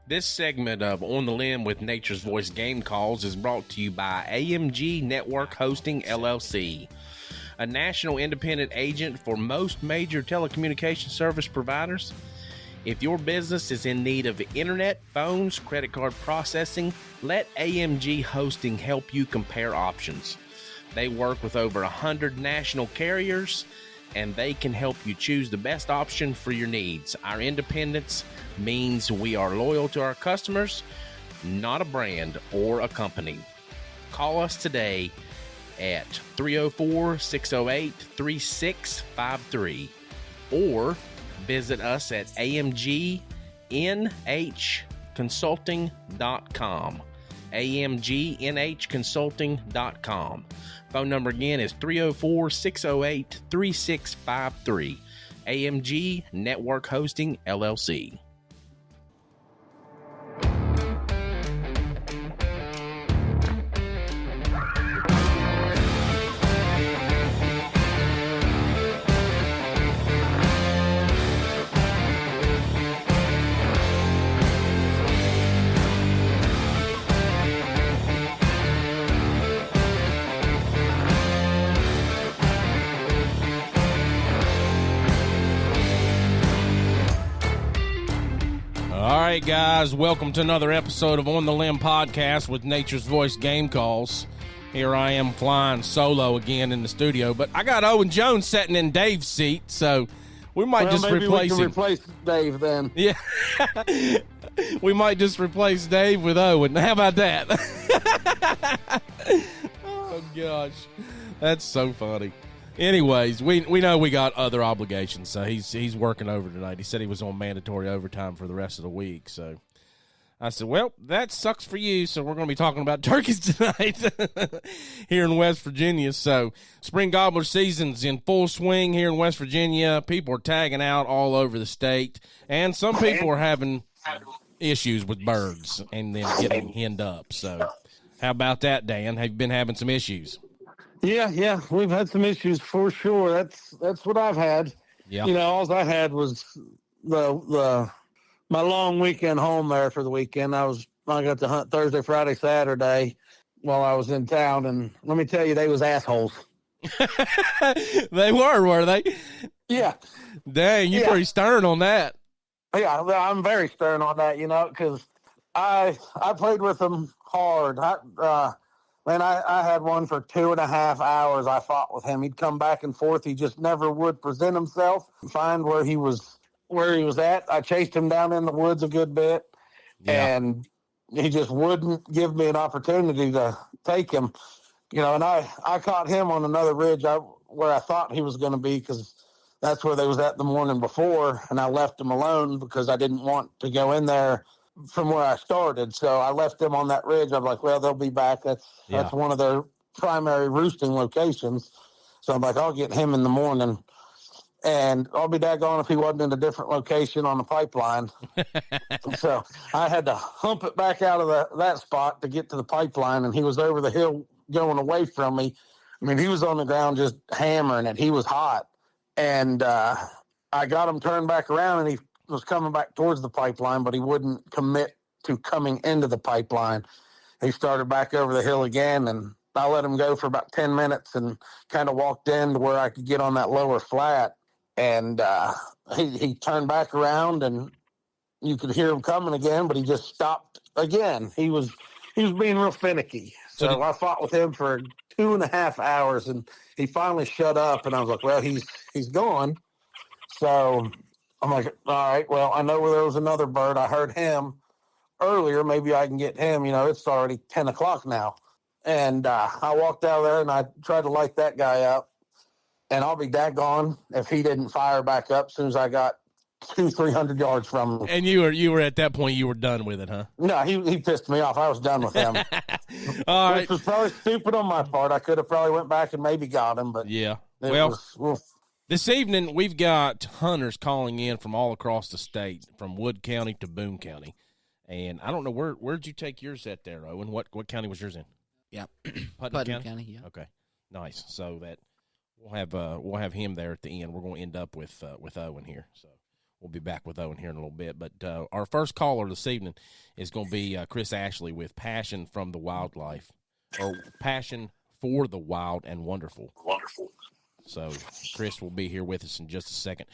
This segment of On the Limb with Nature's Voice Game Calls is brought to you by AMG Network Hosting LLC, a national independent agent for most major telecommunication service providers. If your business is in need of internet, phones, credit card processing, let AMG Hosting help you compare options. They work with over 100 national carriers, and they can help you choose the best option for your needs. Our independence means we are loyal to our customers, not a brand or a company. Call us today at 304-608-3653 or visit us at amgnhconsulting.com. amgnhconsulting.com. Phone number again is 304-608-3653. AMG Network Hosting, LLC. All right, guys, welcome to another episode of On the Limb podcast with Nature's Voice Game Calls. Here I am flying solo again in the studio, but I got Owen Jones sitting in Dave's seat, so we might just replace him. Replace Dave then. Yeah, we might just replace Dave with Owen. How about that? Oh, gosh, that's so funny. Anyways, we know we got other obligations, so he's working over tonight. He said he was on mandatory overtime for the rest of the week. So I said, well, that sucks for you. So we're going to be talking about turkeys tonight here in West Virginia. So spring gobbler season's in full swing here in West Virginia. People are tagging out all over the state, and some people are having issues with birds and then getting henned up. So how about that, Dan? Have you been having some issues? Yeah, we've had some issues for sure. That's what I've had. Yeah. You know, all I had was my long weekend home there for the weekend. I got to hunt Thursday, Friday, Saturday while I was in town, and let me tell you, they was assholes. They were they? Yeah. Dang, you're pretty stern on that. Yeah, I'm very stern on that, you know, because I played with them hard. I had one for 2.5 hours. I fought with him. He'd come back and forth. He just never would present himself, find where he was at. I chased him down in the woods a good bit, and he just wouldn't give me an opportunity to take him. You know, and I caught him on another ridge where I thought he was going to be, because that's where they was at the morning before, and I left him alone because I didn't want to go in there from where I started. So I left them on that ridge. I'm like, well, they'll be back. That's one of their primary roosting locations. So I'm like, I'll get him in the morning, and I'll be daggone if he wasn't in a different location on the pipeline. So I had to hump it back out of that spot to get to the pipeline, and he was over the hill going away from me. I mean, he was on the ground just hammering it. He was hot. And I got him turned back around, and he was coming back towards the pipeline, but he wouldn't commit to coming into the pipeline. He started back over the hill again, and I let him go for about 10 minutes and kind of walked in to where I could get on that lower flat. And he turned back around, and you could hear him coming again, but he just stopped again. He was being real finicky. So I fought with him for 2.5 hours, and he finally shut up, and I was like, well, he's gone. So I'm like, all right, well, I know where there was another bird. I heard him earlier. Maybe I can get him. You know, it's already 10 o'clock now. And I walked out there, and I tried to light that guy up. And I'll be daggone if he didn't fire back up as soon as I got 200-300 yards from him. And you were at that point, you were done with it, huh? No, he pissed me off. I was done with him. All right. Which was probably stupid on my part. I could have probably went back and maybe got him, but yeah. This evening, we've got hunters calling in from all across the state, from Wood County to Boone County. And I don't know, where'd you take yours at there, Owen? What county was yours in? Yeah. Putnam County, yeah. Okay. Nice. So that we'll have him there at the end. We're going to end up with Owen here. So we'll be back with Owen here in a little bit. But our first caller this evening is going to be Chris Ashley with Passion from the Wildlife, or Passion for the Wild and Wonderful. So Chris will be here with us in just a second.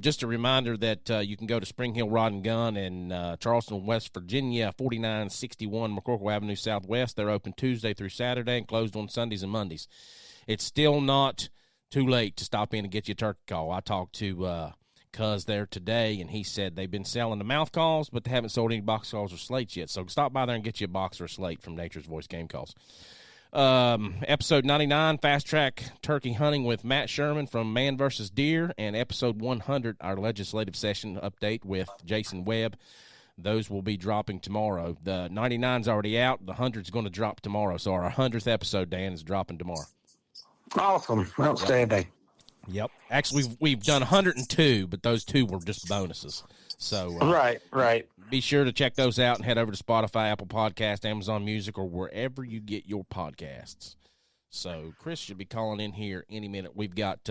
Just a reminder that you can go to Spring Hill Rod and Gun in Charleston, West Virginia, 4961 McCorkle Avenue Southwest. They're open Tuesday through Saturday and closed on Sundays and Mondays. It's still not too late to stop in and get you a turkey call. I talked to Cuz there today, and he said they've been selling the mouth calls, but they haven't sold any box calls or slates yet. So stop by there and get you a box or a slate from Nature's Voice Game Calls. Episode 99, Fast Track Turkey Hunting with Matt Sherman from Man vs. Deer, and episode 100, our legislative session update with Jason Webb. Those will be dropping tomorrow. The 99's already out. The 100's going to drop tomorrow. So our 100th episode, Dan, is dropping tomorrow. Awesome. Outstanding. Yep. Actually, we've done 102, but those 2 were just bonuses. So right. Be sure to check those out and head over to Spotify, Apple Podcast, Amazon Music, or wherever you get your podcasts. So Chris should be calling in here any minute. We've got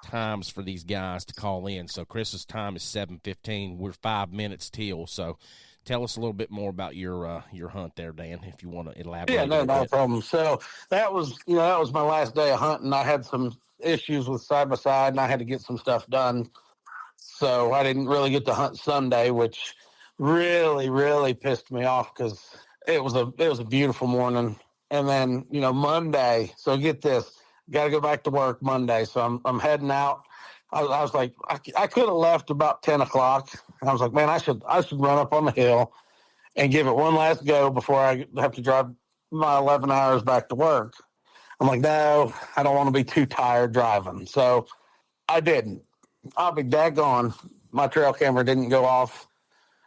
times for these guys to call in. So Chris's time is 7:15. We're 5 minutes till. So tell us a little bit more about your hunt there, Dan, if you want to elaborate. Yeah, no problem. So that was my last day of hunting. I had some issues with side by side, and I had to get some stuff done. So I didn't really get to hunt Sunday, which really, really pissed me off because it was a beautiful morning. And then, Monday, so get this, got to go back to work Monday. So I'm heading out. I was like, I could have left about 10 o'clock. And I was like, man, I should run up on the hill and give it one last go before I have to drive my 11 hours back to work. I'm like, no, I don't want to be too tired driving. So I didn't. I'll be daggone. My trail camera didn't go off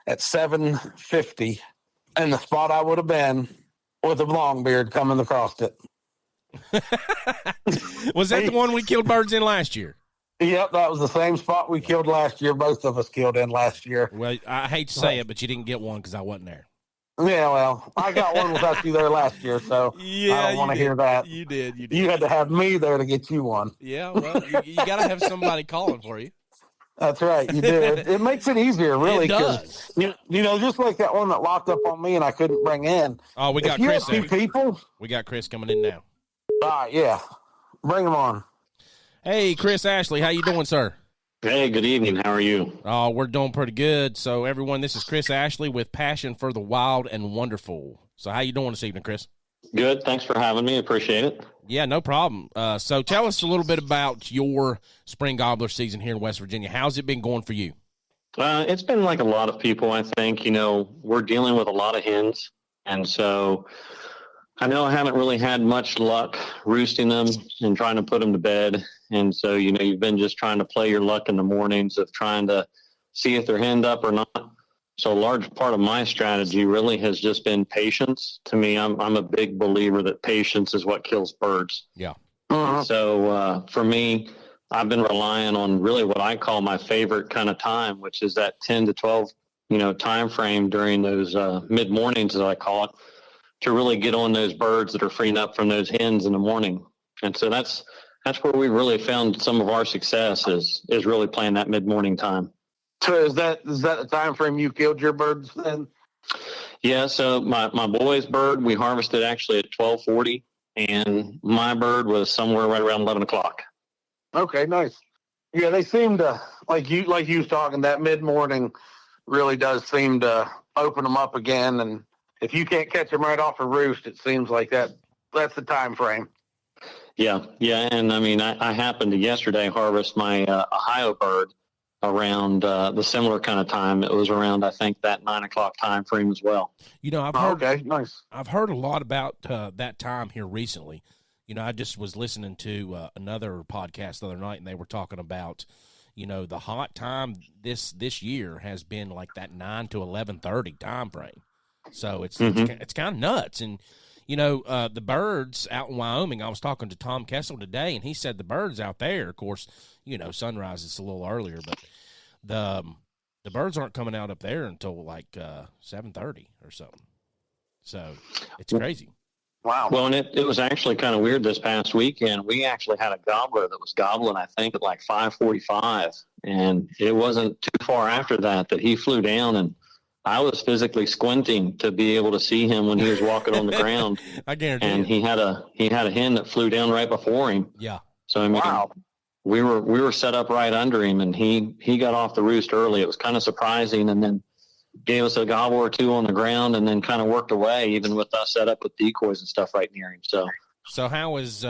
at 7:50 in the spot I would have been with a long beard coming across it. Was that the one we killed birds in last year? Yep, that was the same spot we killed last year. Both of us killed in last year. Well, I hate to say it, but you didn't get one because I wasn't there. Yeah, well, I got one without you there last year, so yeah, I don't want to hear that. You did. You had to have me there to get you one. Yeah, well, you got to have somebody calling for you. That's right, you did. It makes it easier, really. It does. Just like that one that locked up on me and I couldn't bring in. Oh, we got Chris. Chris. Two people. We got Chris coming in now. All right, yeah, bring him on. Hey, Chris Ashley, how you doing, sir? Hey, good evening. How are you? Oh, we're doing pretty good. So, everyone, this is Chris Ashley with Passion for the Wild and Wonderful. So, how you doing this evening, Chris? Good. Thanks for having me. Appreciate it. Yeah, no problem. So, tell us a little bit about your spring gobbler season here in West Virginia. How's it been going for you? It's been like a lot of people, I think. We're dealing with a lot of hens. And so I know I haven't really had much luck roosting them and trying to put them to bed. And so, you've been just trying to play your luck in the mornings of trying to see if they're henned up or not. So a large part of my strategy really has just been patience. To me, I'm a big believer that patience is what kills birds. Yeah. Uh-huh. So for me, I've been relying on really what I call my favorite kind of time, which is that 10 to 12, time frame during those mid mornings, as I call it, to really get on those birds that are freeing up from those hens in the morning. And so that's where we really found some of our success is really playing that mid morning time. So is that the time frame you killed your birds then? Yeah. So my boy's bird, we harvested actually at 12:40, and my bird was somewhere right around 11 o'clock. Okay, nice. Yeah, they seem to like you was talking. That mid morning really does seem to open them up again. And if you can't catch them right off a roost, it seems like that's the time frame. Yeah. And I mean, I happened to yesterday harvest my Ohio bird around the similar kind of time. It was around, I think, that 9 o'clock time frame as well. I've heard, okay, nice. I've heard a lot about that time here recently. I just was listening to another podcast the other night, and they were talking about, the hot time this year has been like that 9 to 11:30 time frame. So it's kind of nuts. And the birds out in Wyoming, I was talking to Tom Kessel today, and he said the birds out there, of course, sunrise is a little earlier, but the birds aren't coming out up there until like 7:30 or something. So it's crazy. Wow. Well, and it was actually kind of weird this past weekend. We actually had a gobbler that was gobbling, I think, at like 5:45, and it wasn't too far after that he flew down, and I was physically squinting to be able to see him when he was walking on the ground. I guarantee. And he had a hen that flew down right before him. Yeah. So I mean, wow. we were set up right under him, and he got off the roost early. It was kind of surprising, and then gave us a gobble or two on the ground, and then kind of worked away, even with us set up with decoys and stuff right near him. So how is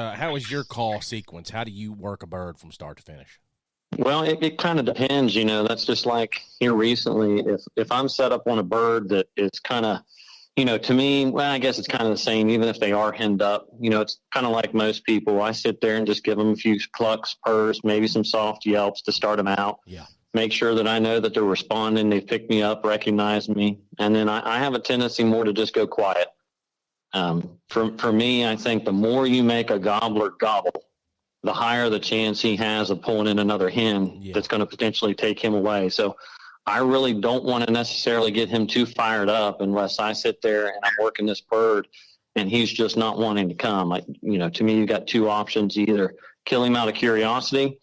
your call sequence? How do you work a bird from start to finish? Well, it kind of depends. That's just like here recently. If I'm set up on a bird that is kind of, to me, well, I guess it's kind of the same. Even if they are henned up, it's kind of like most people. I sit there and just give them a few clucks, purrs, maybe some soft yelps to start them out. Yeah. Make sure that I know that they're responding. They've picked me up, recognize me. And then I have a tendency more to just go quiet. For me, I think the more you make a gobbler gobble, the higher the chance he has of pulling in another hen that's going to potentially take him away. So I really don't want to necessarily get him too fired up unless I sit there and I'm working this bird and he's just not wanting to come. To me, you got two options. You either kill him out of curiosity,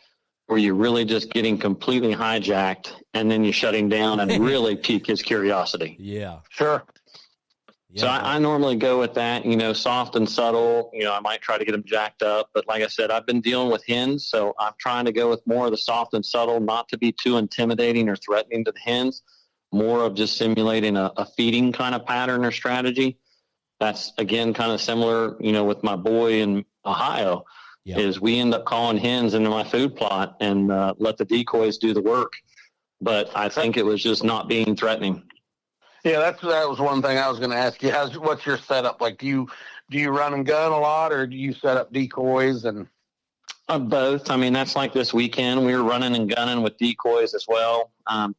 or you're really just getting completely hijacked, and then you shut him down and really pique his curiosity. Yeah. Sure. Yeah, so I normally go with that, soft and subtle. I might try to get them jacked up. But like I said, I've been dealing with hens, so I'm trying to go with more of the soft and subtle, not to be too intimidating or threatening to the hens, more of just simulating a feeding kind of pattern or strategy. That's, again, kind of similar, with my boy in Ohio. Yep. Is we end up calling hens into my food plot and let the decoys do the work. But I think it was just not being threatening. Yeah, that was one thing I was going to ask you. What's your setup? Like, do you run and gun a lot, or do you set up decoys? And both. I mean, that's like this weekend. We were running and gunning with decoys as well.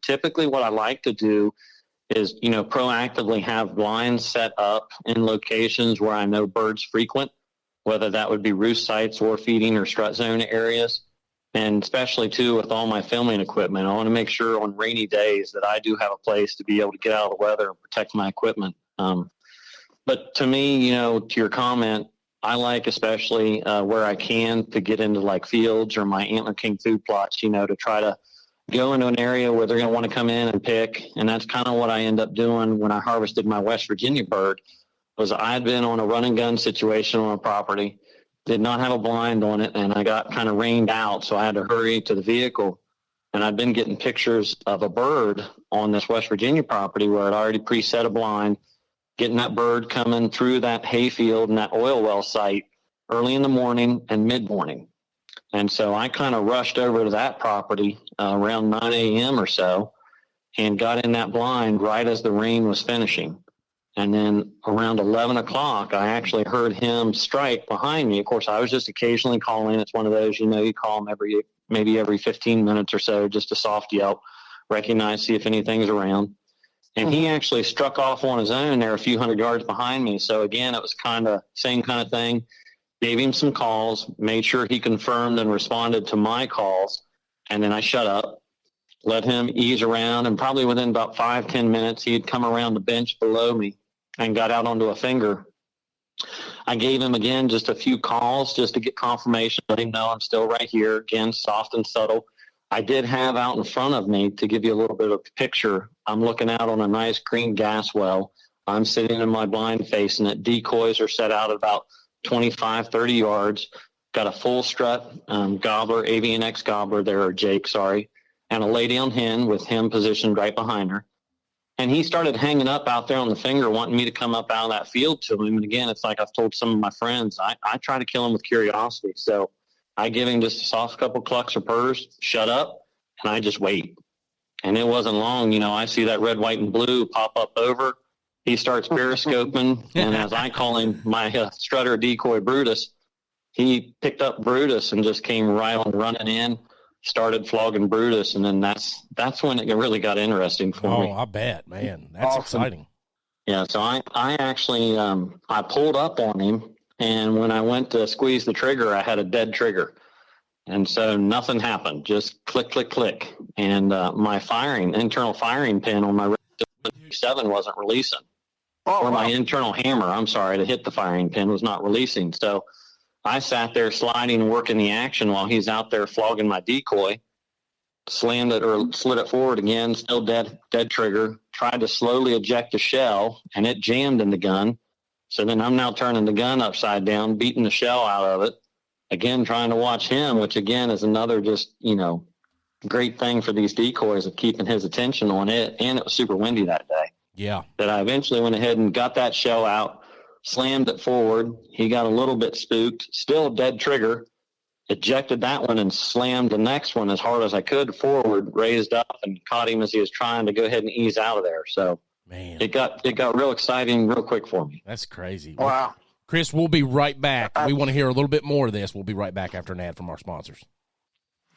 Typically what I like to do is, proactively have blinds set up in locations where I know birds frequent, whether that would be roost sites or feeding or strut zone areas. And especially, too, with all my filming equipment, I want to make sure on rainy days that I do have a place to be able to get out of the weather and protect my equipment. But to me, to your comment, I like especially where I can to get into like fields or my Antler King food plots, to try to go into an area where they're going to want to come in and pick. And that's kind of what I end up doing when I harvested my West Virginia bird. Was I had been on a run and gun situation on a property, did not have a blind on it, and I got kind of rained out, so I had to hurry to the vehicle. And I'd been getting pictures of a bird on this West Virginia property where I'd already preset a blind, getting that bird coming through that hayfield and that oil well site early in the morning and mid-morning. And so I kind of rushed over to that property around 9 a.m. or so and got in that blind right as the rain was finishing. And then around 11 o'clock, I actually heard him strike behind me. Of course, I was just occasionally calling. It's one of those, you call him maybe every 15 minutes or so, just a soft yelp, recognize, see if anything's around. And he actually struck off on his own there a few hundred yards behind me. So again, it was kind of same kind of thing. Gave him some calls, made sure he confirmed and responded to my calls. And then I shut up, let him ease around. And probably within about 5-10 minutes, he had come around the bench below me and got out onto a finger. I gave him, again, just a few calls just to get confirmation, let him know I'm still right here. Again, soft and subtle. I did have out in front of me, to give you a little bit of a picture, I'm looking out on a nice green gas well. I'm sitting in my blind facing it. Decoys are set out at about 25, 30 yards. Got a full strut gobbler, avian X gobbler there, or Jake, sorry, and a lay-down hen with him positioned right behind her. And he started hanging up out there on the finger, wanting me to come up out of that field to him. And again, it's like I've told some of my friends, I try to kill him with curiosity. So I give him just a soft couple clucks or purrs, shut up, and I just wait. And it wasn't long, I see that red, white, and blue pop up over. He starts periscoping, and as I call him, my strutter decoy Brutus, he picked up Brutus and just came right on running in. Started flogging Brutus, and then that's when it really got interesting for me. Oh, I bet, man. That's awesome. Exciting. Yeah, so I actually I pulled up on him, and when I went to squeeze the trigger, I had a dead trigger. And so nothing happened, just click, click, click. And my internal firing pin on my 7 wasn't releasing. or my internal hammer, to hit the firing pin was not releasing. So I sat there sliding and working the action while he's out there flogging my decoy, slammed it or slid it forward again, still dead trigger, tried to slowly eject the shell, and it jammed in the gun. So then I'm now turning the gun upside down, beating the shell out of it, again, trying to watch him, which again is another just, great thing for these decoys of keeping his attention on it. And it was super windy that day. Yeah. That I eventually went ahead and got that shell out, slammed it forward. He got a little bit spooked, still dead trigger, ejected that one and slammed the next one as hard as I could forward, raised up and caught him as he was trying to go ahead and ease out of there. So man, it got real exciting real quick for me. That's crazy. Wow. Chris, we'll be right back. We want to hear a little bit more of this. We'll be right back after an ad from our sponsors.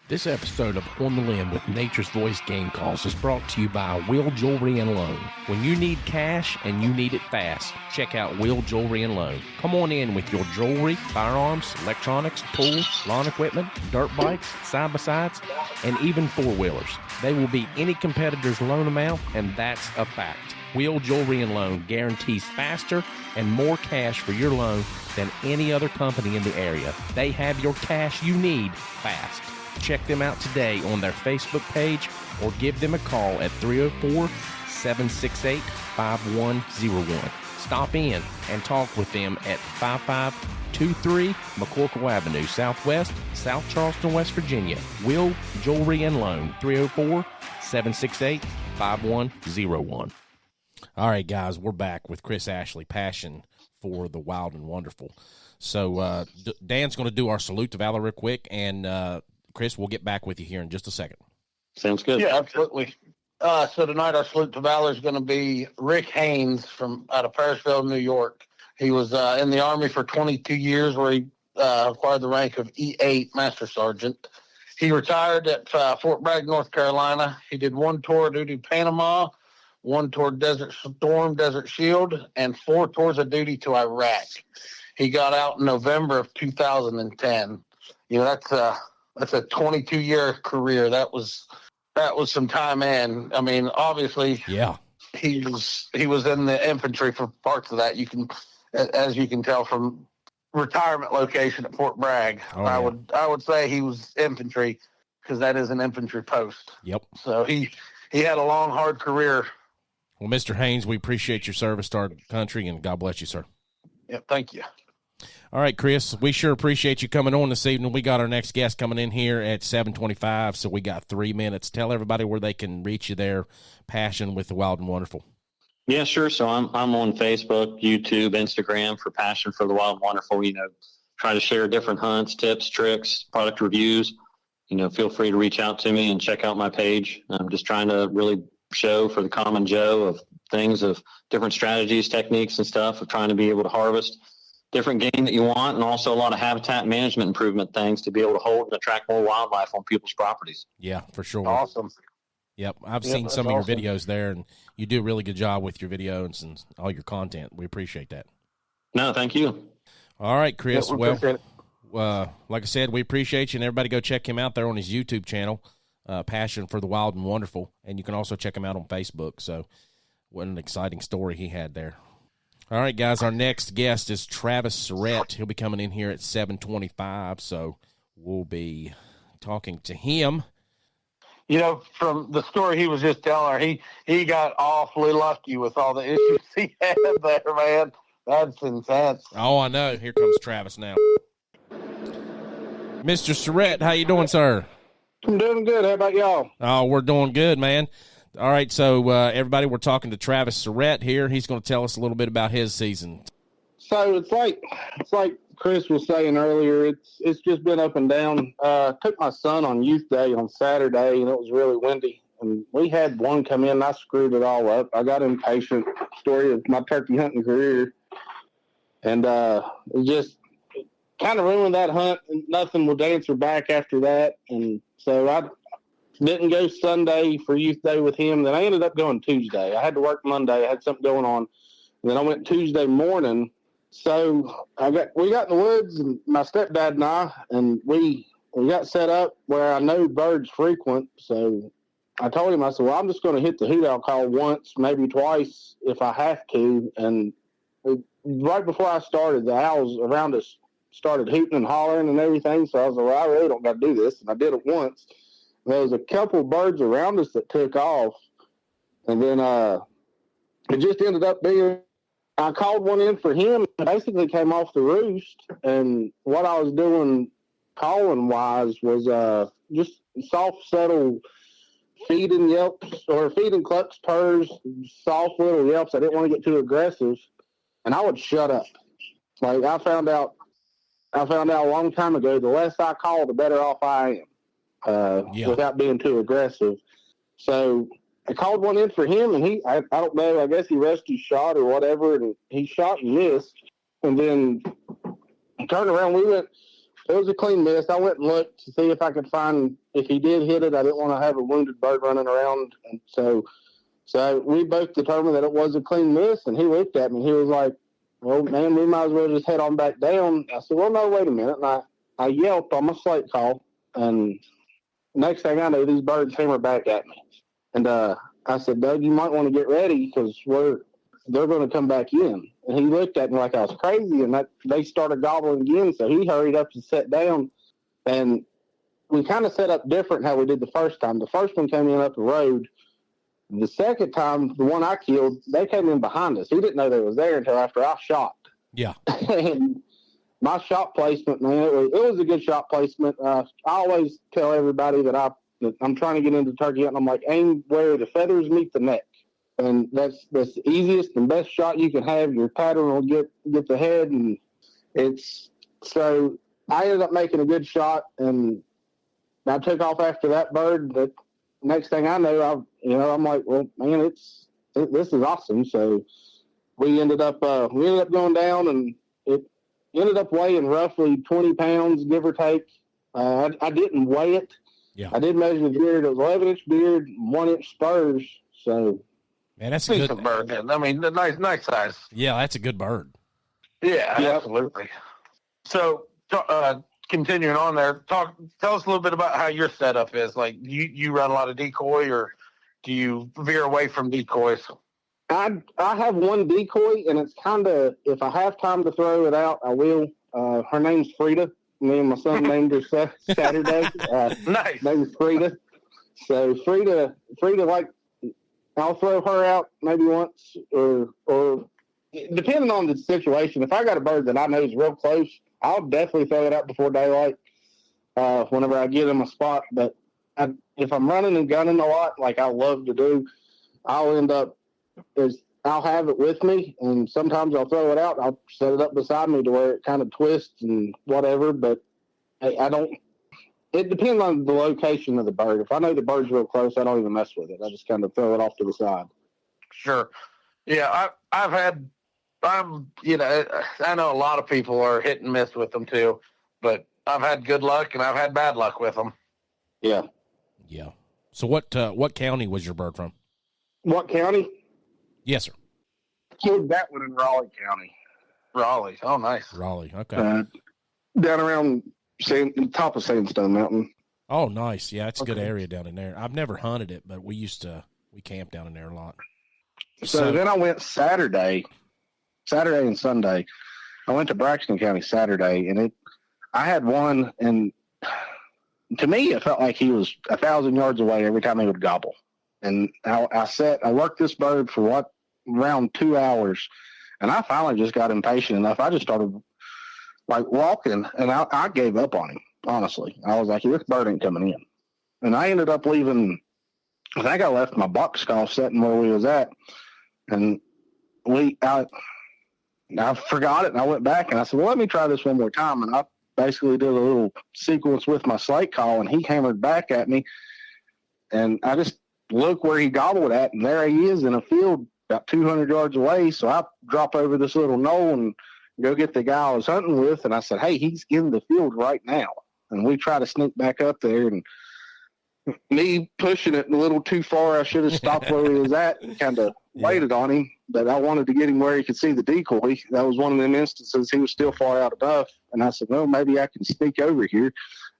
This episode of On the Limb with Nature's Voice Game Calls is brought to you by Will Jewelry and Loan. When you need cash and you need it fast, check out Will Jewelry and Loan. Come on in with your jewelry, firearms, electronics, tools, lawn equipment, dirt bikes, side-by-sides, and even four-wheelers. They will beat any competitor's loan amount, and that's a fact. Will Jewelry and Loan guarantees faster and more cash for your loan than any other company in the area. They have your cash you need fast. Check them out today on their Facebook page or give them a call at 304-768-5101. Stop in and talk with them at 5523 McCorkle Avenue, Southwest, South Charleston, West Virginia. Will Jewelry and Loan, 304-768-5101. All right, guys, we're back with Chris Ashley, passion for the wild and wonderful. So Dan's going to do our salute to valor real quick, and Chris, we'll get back with you here in just a second. Sounds good. Yeah, absolutely. So tonight our salute to valor is going to be Rick Haynes out of Parisville, New York. He was in the Army for 22 years, where he acquired the rank of E8 Master Sergeant. He retired at Fort Bragg, North Carolina. He did one tour of duty Panama, one tour Desert Storm, Desert Shield, and 4 tours of duty to Iraq. He got out in November of 2010. That's a 22-year career. That was some time in. I mean, obviously, yeah, he was in the infantry for parts of that. As you can tell from retirement location at Fort Bragg. Oh, yeah. I would say he was infantry, because that is an infantry post. Yep. So he had a long, hard career. Well, Mr. Haynes, we appreciate your service to our country, and God bless you, sir. Yep, thank you. All right, Chris, we sure appreciate you coming on this evening. We got our next guest coming in here at 7:25, so we got 3 minutes. Tell everybody where they can reach you there, Passion with the Wild and Wonderful. Yeah, sure. So I'm on Facebook, YouTube, Instagram for Passion for the Wild and Wonderful. Try to share different hunts, tips, tricks, product reviews. Feel free to reach out to me and check out my page. I'm just trying to really show for the common Joe of things, of different strategies, techniques, and stuff of trying to be able to harvest different game that you want, and also a lot of habitat management improvement things to be able to hold and attract more wildlife on people's properties. Yeah, for sure. Awesome. Yep, I've seen some of your videos there, and you do a really good job with your videos and all your content. We appreciate that. No, thank you. All right, Chris. Yeah, like I said, we appreciate you, and everybody go check him out there on his YouTube channel, Passion for the Wild and Wonderful, and you can also check him out on Facebook. So what an exciting story he had there. All right, guys, our next guest is Travis Surrett. He'll be coming in here at 7:25, so we'll be talking to him. From the story he was just telling her, he got awfully lucky with all the issues he had there, man. That's intense. Oh, I know. Here comes Travis now. Mr. Surrett, how you doing, sir? I'm doing good. How about y'all? Oh, we're doing good, man. All right, so everybody, we're talking to Travis Surrett here. He's going to tell us a little bit about his season. So it's like Chris was saying earlier. It's just been up and down. Took my son on Youth Day on Saturday, and it was really windy. And we had one come in, and I screwed it all up. I got impatient. Story of my turkey hunting career, and it just kind of ruined that hunt. And nothing would answer back after that, and so I didn't go Sunday for Youth Day with him. Then I ended up going Tuesday. I had to work Monday. I had something going on. And then I went Tuesday morning. So we got in the woods, and my stepdad and I, and we got set up where I know birds frequent. So I told him, I said, well, I'm just going to hit the hoot owl call once, maybe twice if I have to. And right before I started, the owls around us started hooting and hollering and everything. So I was like, well, I really don't got to do this. And I did it once. And there was a couple birds around us that took off. And then it just ended up being, I called one in for him. Basically came off the roost. And what I was doing calling-wise was just soft, subtle feeding yelps or feeding clucks, purrs, soft little yelps. I didn't want to get too aggressive, and I would shut up. Like I found out a long time ago, the less I call, the better off I am, without being too aggressive. So I called one in for him, and I don't know, I guess he rushed his shot or whatever, and he shot and missed, and then turned around. It was a clean miss. I went and looked to see if I could find, if he did hit it, I didn't want to have a wounded bird running around. And so we both determined that it was a clean miss. And he looked at me. He was like, well, man, we might as well just head on back down. I said, well, no, wait a minute. And I yelped on my slate call. And next thing I know, these birds hammered back at me. And I said, Doug, you might want to get ready because they're going to come back in. And he looked at me like I was crazy, and they started gobbling again. So he hurried up and sat down, and we kind of set up different how we did the first time. The first one came in up the road. The second time, the one I killed, they came in behind us. He didn't know they was there until after I shot. Yeah. And my shot placement, man, it was a good shot placement. I always tell everybody that I'm trying to get into turkey hunting. I'm like, aim where the feathers meet the neck. And that's the easiest and best shot you can have. Your pattern will get the head, and so I ended up making a good shot, and I took off after that bird. The next thing I know, I'm like, well, man, this is awesome. So we ended up going down, and it ended up weighing roughly 20 pounds, give or take. I didn't weigh it. Yeah. I did measure the beard. It was 11-inch beard, 1-inch spurs. So. Man, that's a good bird. I mean, nice size. Yeah, that's a good bird. Yeah, absolutely. So, continuing on there, tell us a little bit about how your setup is. Like, you run a lot of decoy, or do you veer away from decoys? I have one decoy, and it's kind of, if I have time to throw it out, I will. Her name's Frida. Me and my son named her Saturday. Nice. Name's Frida. So Frida, like, I'll throw her out maybe once, or depending on the situation. If I got a bird that I know is real close, I'll definitely throw it out before daylight whenever I get in my spot. But if I'm running and gunning a lot, like I love to do, I'll have it with me, and sometimes I'll throw it out. I'll set it up beside me to where it kind of twists and whatever, but I don't. It depends on the location of the bird. If I know the bird's real close, I don't even mess with it. I just kind of throw it off to the side. Sure. Yeah, I know a lot of people are hit and miss with them too, but I've had good luck and I've had bad luck with them. Yeah. Yeah. So what county was your bird from? What county? Yes, sir. Killed that one in Raleigh County. Raleigh. Oh, nice. Raleigh. Okay. Down around top of Sandstone Mountain. Oh, nice. Yeah, it's a good area down in there. I've never hunted it, but we camped down in there a lot. So then I went Saturday and Sunday. I went to Braxton County Saturday, and I had one, and to me, it felt like he was 1,000 yards away every time he would gobble. And I worked this bird for around 2 hours, and I finally just got impatient enough. I just started like walking, and I gave up on him. Honestly, I was like, this bird ain't coming in. And I ended up leaving. I think I left my box call sitting where we was at, and I forgot it, and I went back and I said, well, let me try this one more time. And I basically did a little sequence with my slate call, and he hammered back at me, and I just look where he gobbled at, and there he is in a field about 200 yards away. So I drop over this little knoll and go get the guy I was hunting with, and I said, hey, he's in the field right now. And we try to sneak back up there, and me pushing it a little too far, I should have stopped where he was at and kind of waited on him. But I wanted to get him where he could see the decoy. That was one of them instances he was still far out enough. And I said, well, maybe I can sneak over here.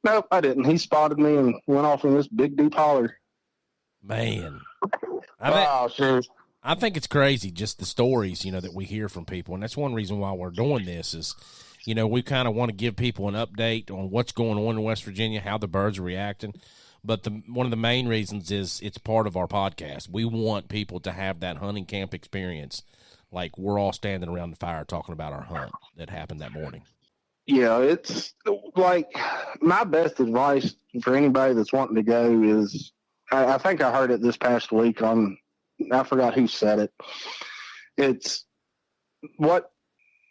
Nope, I didn't. He spotted me and went off in this big, deep holler. Man. I think it's crazy, just the stories, that we hear from people. And that's one reason why we're doing this is, we kind of want to give people an update on what's going on in West Virginia, how the birds are reacting. But one of the main reasons is it's part of our podcast. We want people to have that hunting camp experience. Like we're all standing around the fire talking about our hunt that happened that morning. Yeah, it's like my best advice for anybody that's wanting to go is, I think I heard it this past week on, I forgot who said it. It's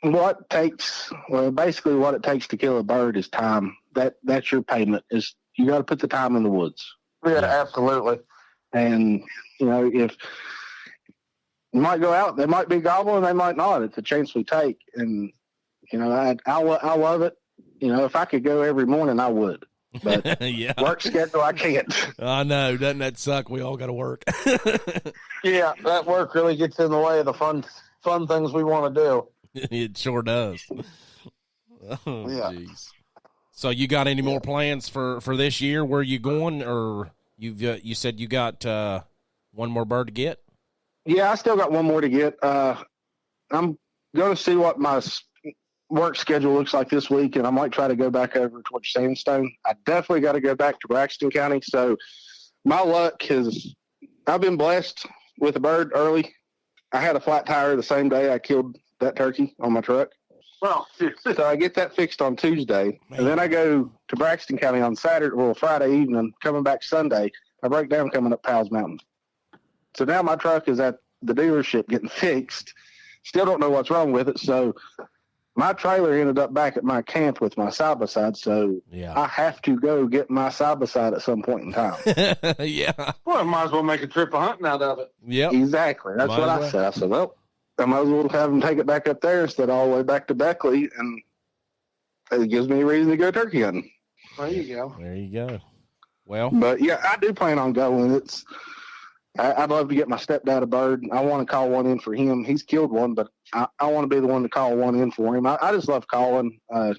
basically what it takes to kill a bird is time. That's your payment. Is you got to put the time in the woods. Yeah, absolutely. And if you might go out, they might be gobbling, they might not. It's a chance we take. And I love it. If I could go every morning, I would. But yeah. Work schedule, I can't. I know. Doesn't that suck? We all got to work. Yeah, that work really gets in the way of the fun things we want to do. It sure does. Oh, yeah. Geez. So you got any more plans for this year? Where you going? Or you said you got one more bird to get? Yeah, I still got one more to get. I'm going to see what my work schedule looks like this week, and I might try to go back over towards Sandstone. I definitely got to go back to Braxton County. So my luck I've been blessed with a bird early. I had a flat tire the same day I killed that turkey on my truck. Well, so I get that fixed on Tuesday, and then I go to Braxton County on Friday evening, coming back Sunday. I break down coming up Powell's Mountain. So now my truck is at the dealership getting fixed. Still don't know what's wrong with it. So my trailer ended up back at my camp with my side-by-side. So I have to go get my side-by-side at some point in time. Yeah. Well, I might as well make a trip of hunting out of it. Yeah. Exactly. That's what I said. I said, well, I might as well have them take it back up there instead of all the way back to Beckley. And it gives me a reason to go turkey hunting. There you go. There you go. Well. But, yeah, I do plan on going. I'd love to get my stepdad a bird. I want to call one in for him. He's killed one, but I want to be the one to call one in for him. I just love calling. I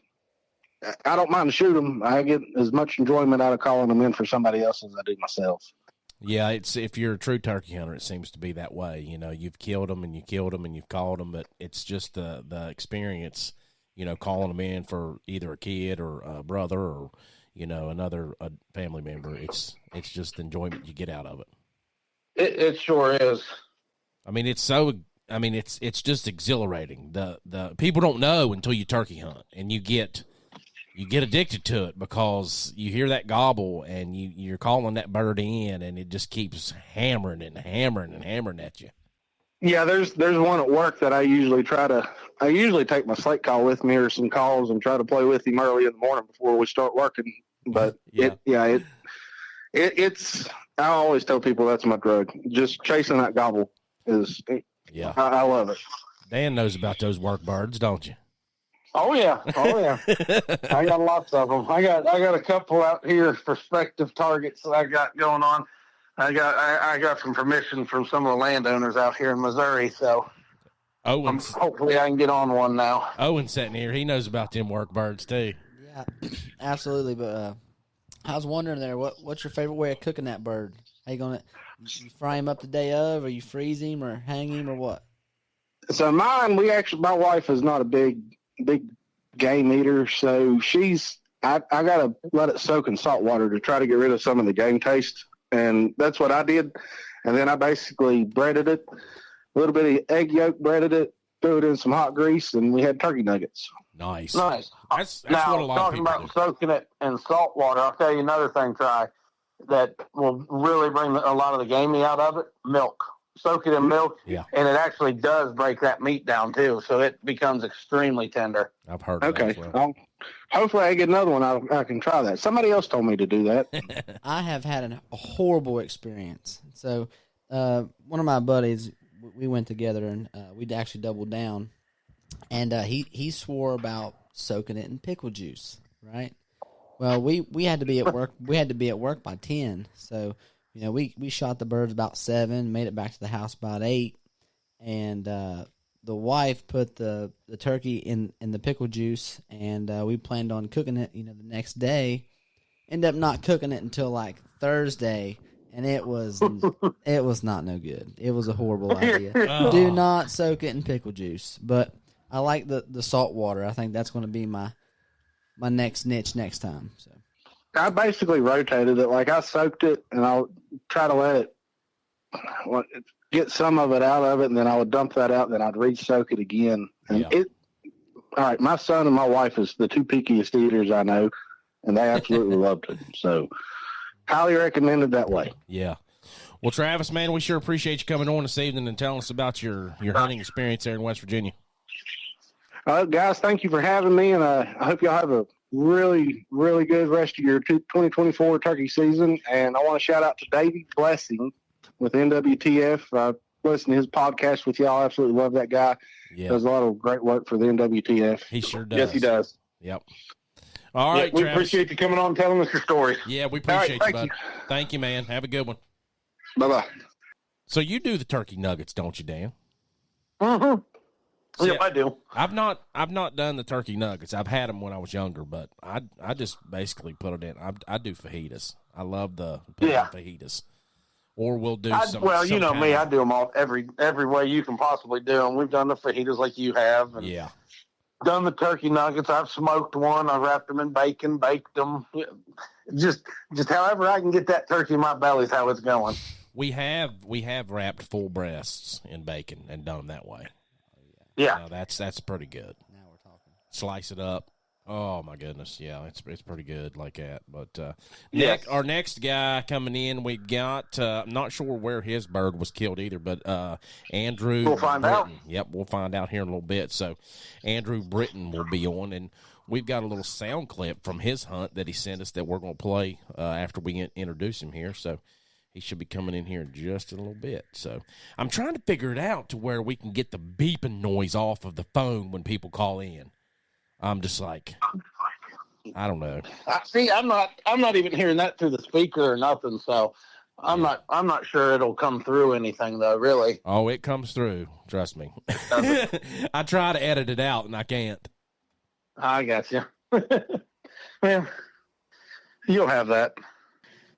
don't mind to shoot them. I get as much enjoyment out of calling them in for somebody else as I do myself. Yeah, if you're a true turkey hunter, it seems to be that way. You've killed them and you killed them and you've called them, but it's just the experience, calling them in for either a kid or a brother or, another family member. It's just the enjoyment you get out of it. It sure is. I mean, it's just exhilarating. The people don't know until you turkey hunt, and you get addicted to it because you hear that gobble and you're calling that bird in, and it just keeps hammering and hammering and hammering at you. Yeah, there's one at work that I usually take my slate call with me or some calls and try to play with him early in the morning before we start working. But it's. I always tell people that's my drug. Just chasing that gobble is. Yeah, I love it. Dan knows about those work birds, don't you? Oh yeah. I got lots of them. I got a couple out here, prospective targets that I got going on. I got some permission from some of the landowners out here in Missouri, so hopefully I can get on one now. Owen's sitting here. He knows about them work birds too. Yeah, absolutely. But I was wondering there, what's your favorite way of cooking that bird? How you you fry him up the day of, or you freeze him, or hang him, or what? So my wife is not a big game eater, so I gotta let it soak in salt water to try to get rid of some of the game taste, and that's what I did. And then I basically breaded it, a little bit of egg yolk, breaded it, threw it in some hot grease, and we had turkey nuggets. Nice. That's now, what a lot talking of people about do. soaking it in salt water, I'll tell you another thing, Try, that will really bring a lot of the game meat out of it. Milk. Soak it in milk, and it actually does break that meat down, too, so it becomes extremely tender. I've heard of okay. that. Well. Hopefully I get another one. I can try that. Somebody else told me to do that. I have had a horrible experience. So one of my buddies, we went together, and we'd actually doubled down. And he swore about soaking it in pickle juice, right? Well, we had to be at work. We had to be at work by 10. So, we shot the birds about 7, made it back to the house about 8, and the wife put the turkey in the pickle juice, and we planned on cooking it, the next day. Ended up not cooking it until like Thursday, and it was not no good. It was a horrible idea. Oh. Do not soak it in pickle juice. But I like the salt water. I think that's going to be my next niche next time. So I basically rotated it. Like I soaked it, and I'll try to let it get some of it out of it, and then I would dump that out, and then I'd re-soak it again. And all right, my son and my wife is the two pickiest eaters I know, and they absolutely loved it. So highly recommended that way. Yeah. Well, Travis, man, we sure appreciate you coming on this evening and telling us about your hunting experience there in West Virginia. Guys, thank you for having me, and I hope y'all have a really, really good rest of your 2024 turkey season. And I want to shout out to Davey Blessing with NWTF. I listen to his podcast with y'all. I absolutely love that guy. Yeah. Does a lot of great work for the NWTF. He sure does. Yes, he does. Yep. All right, we Travis. appreciate you coming on and telling us your story. Yeah, we appreciate you, bud. you. Thank you, man. Have a good one. Bye-bye. So you do the turkey nuggets, don't you, Dan? Mm-hmm. See, Yep, I do. I've not done the turkey nuggets. I've had them when I was younger, but I just basically put it in. I do fajitas. I love the fajitas. Or we'll do some. Well, you know me, I of, do them all every way you can possibly do them. We've done the fajitas like you have, and done the turkey nuggets. I've smoked one. I wrapped them in bacon, baked them. Just however I can get that turkey in my belly is how it's going. We have wrapped full breasts in bacon and done them that way. Yeah, that's pretty good. now we're talking. Slice it up. Oh my goodness, yeah, it's pretty good like that. But yes. our next guy coming in, we've got. I'm not sure where his bird was killed either, but Andrew. We'll find Britton. out. Yep, we'll find out here in a little bit. So Andrew Britton will be on, and we've got a little sound clip from his hunt that he sent us that we're going to play after we introduce him here. So he should be coming in here in just a little bit. So I'm trying to figure it out to where we can get the beeping noise off of the phone when people call in. I'm just like, I don't know. See, I'm not even hearing that through the speaker or nothing. So I'm not sure it'll come through anything though. Really. Oh, it comes through. Trust me. I try to edit it out and I can't. I got you. Well, you'll have that.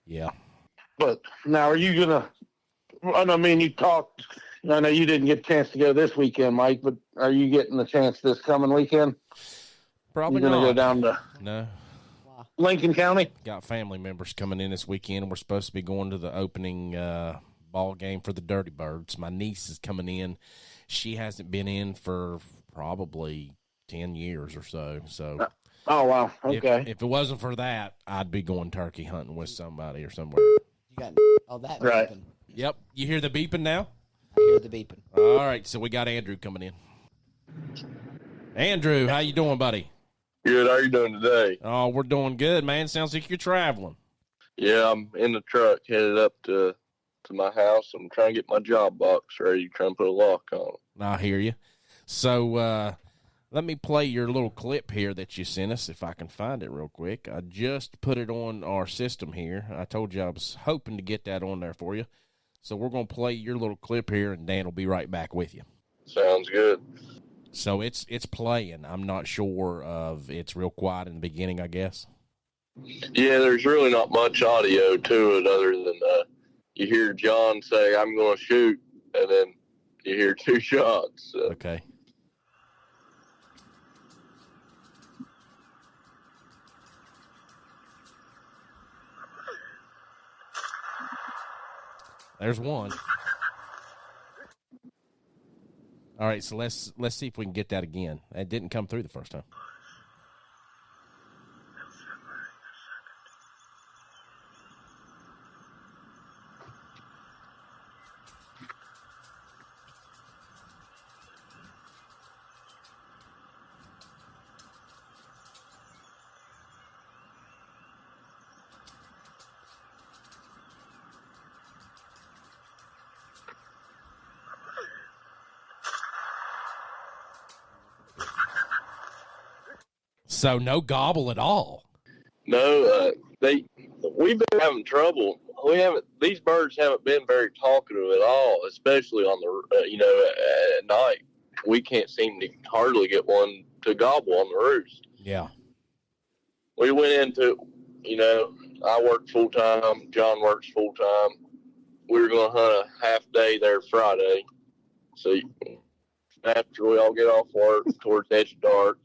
Yeah. But now, are you gonna? I mean, you talked. I know you didn't get a chance to go this weekend, Mike. But are you getting the chance this coming weekend? Probably You're gonna not. go down to No. Lincoln County. Got family members coming in this weekend. We're supposed to be going to the opening ball game for the Dirty Birds. My niece is coming in. She hasn't been in for probably 10 years or so. So. Oh wow. Okay. If it wasn't for that, I'd be going turkey hunting with somebody or somewhere. You got that Right. beeping. Yep. You hear the beeping now? I hear the beeping. All right. So we got Andrew coming in. Andrew, how you doing, buddy? Good. How are you doing today? Oh, we're doing good, man. Sounds like you're traveling. Yeah, I'm in the truck headed up to my house. I'm trying to get my job box ready, trying to put a lock on it. I hear you. So let me play your little clip here that you sent us, if I can find it real quick. I just put it on our system here. I told you I was hoping to get that on there for you. So we're going to play your little clip here, and Dan will be right back with you. Sounds good. So it's playing. I'm not sure of it's real quiet in the beginning, I guess. Yeah, there's really not much audio to it other than you hear John say, "I'm going to shoot," and then you hear two shots. So. Okay. There's one. All right, so let's see if we can get that again. It didn't come through the first time. So no gobble at all. No, we've been having trouble. These birds haven't been very talkative at all, especially on the at night. We can't seem to hardly get one to gobble on the roost. Yeah. We went into you know, I work full time. John works full time. We were going to hunt a half day there Friday. So after we all get off work towards the edge of dark,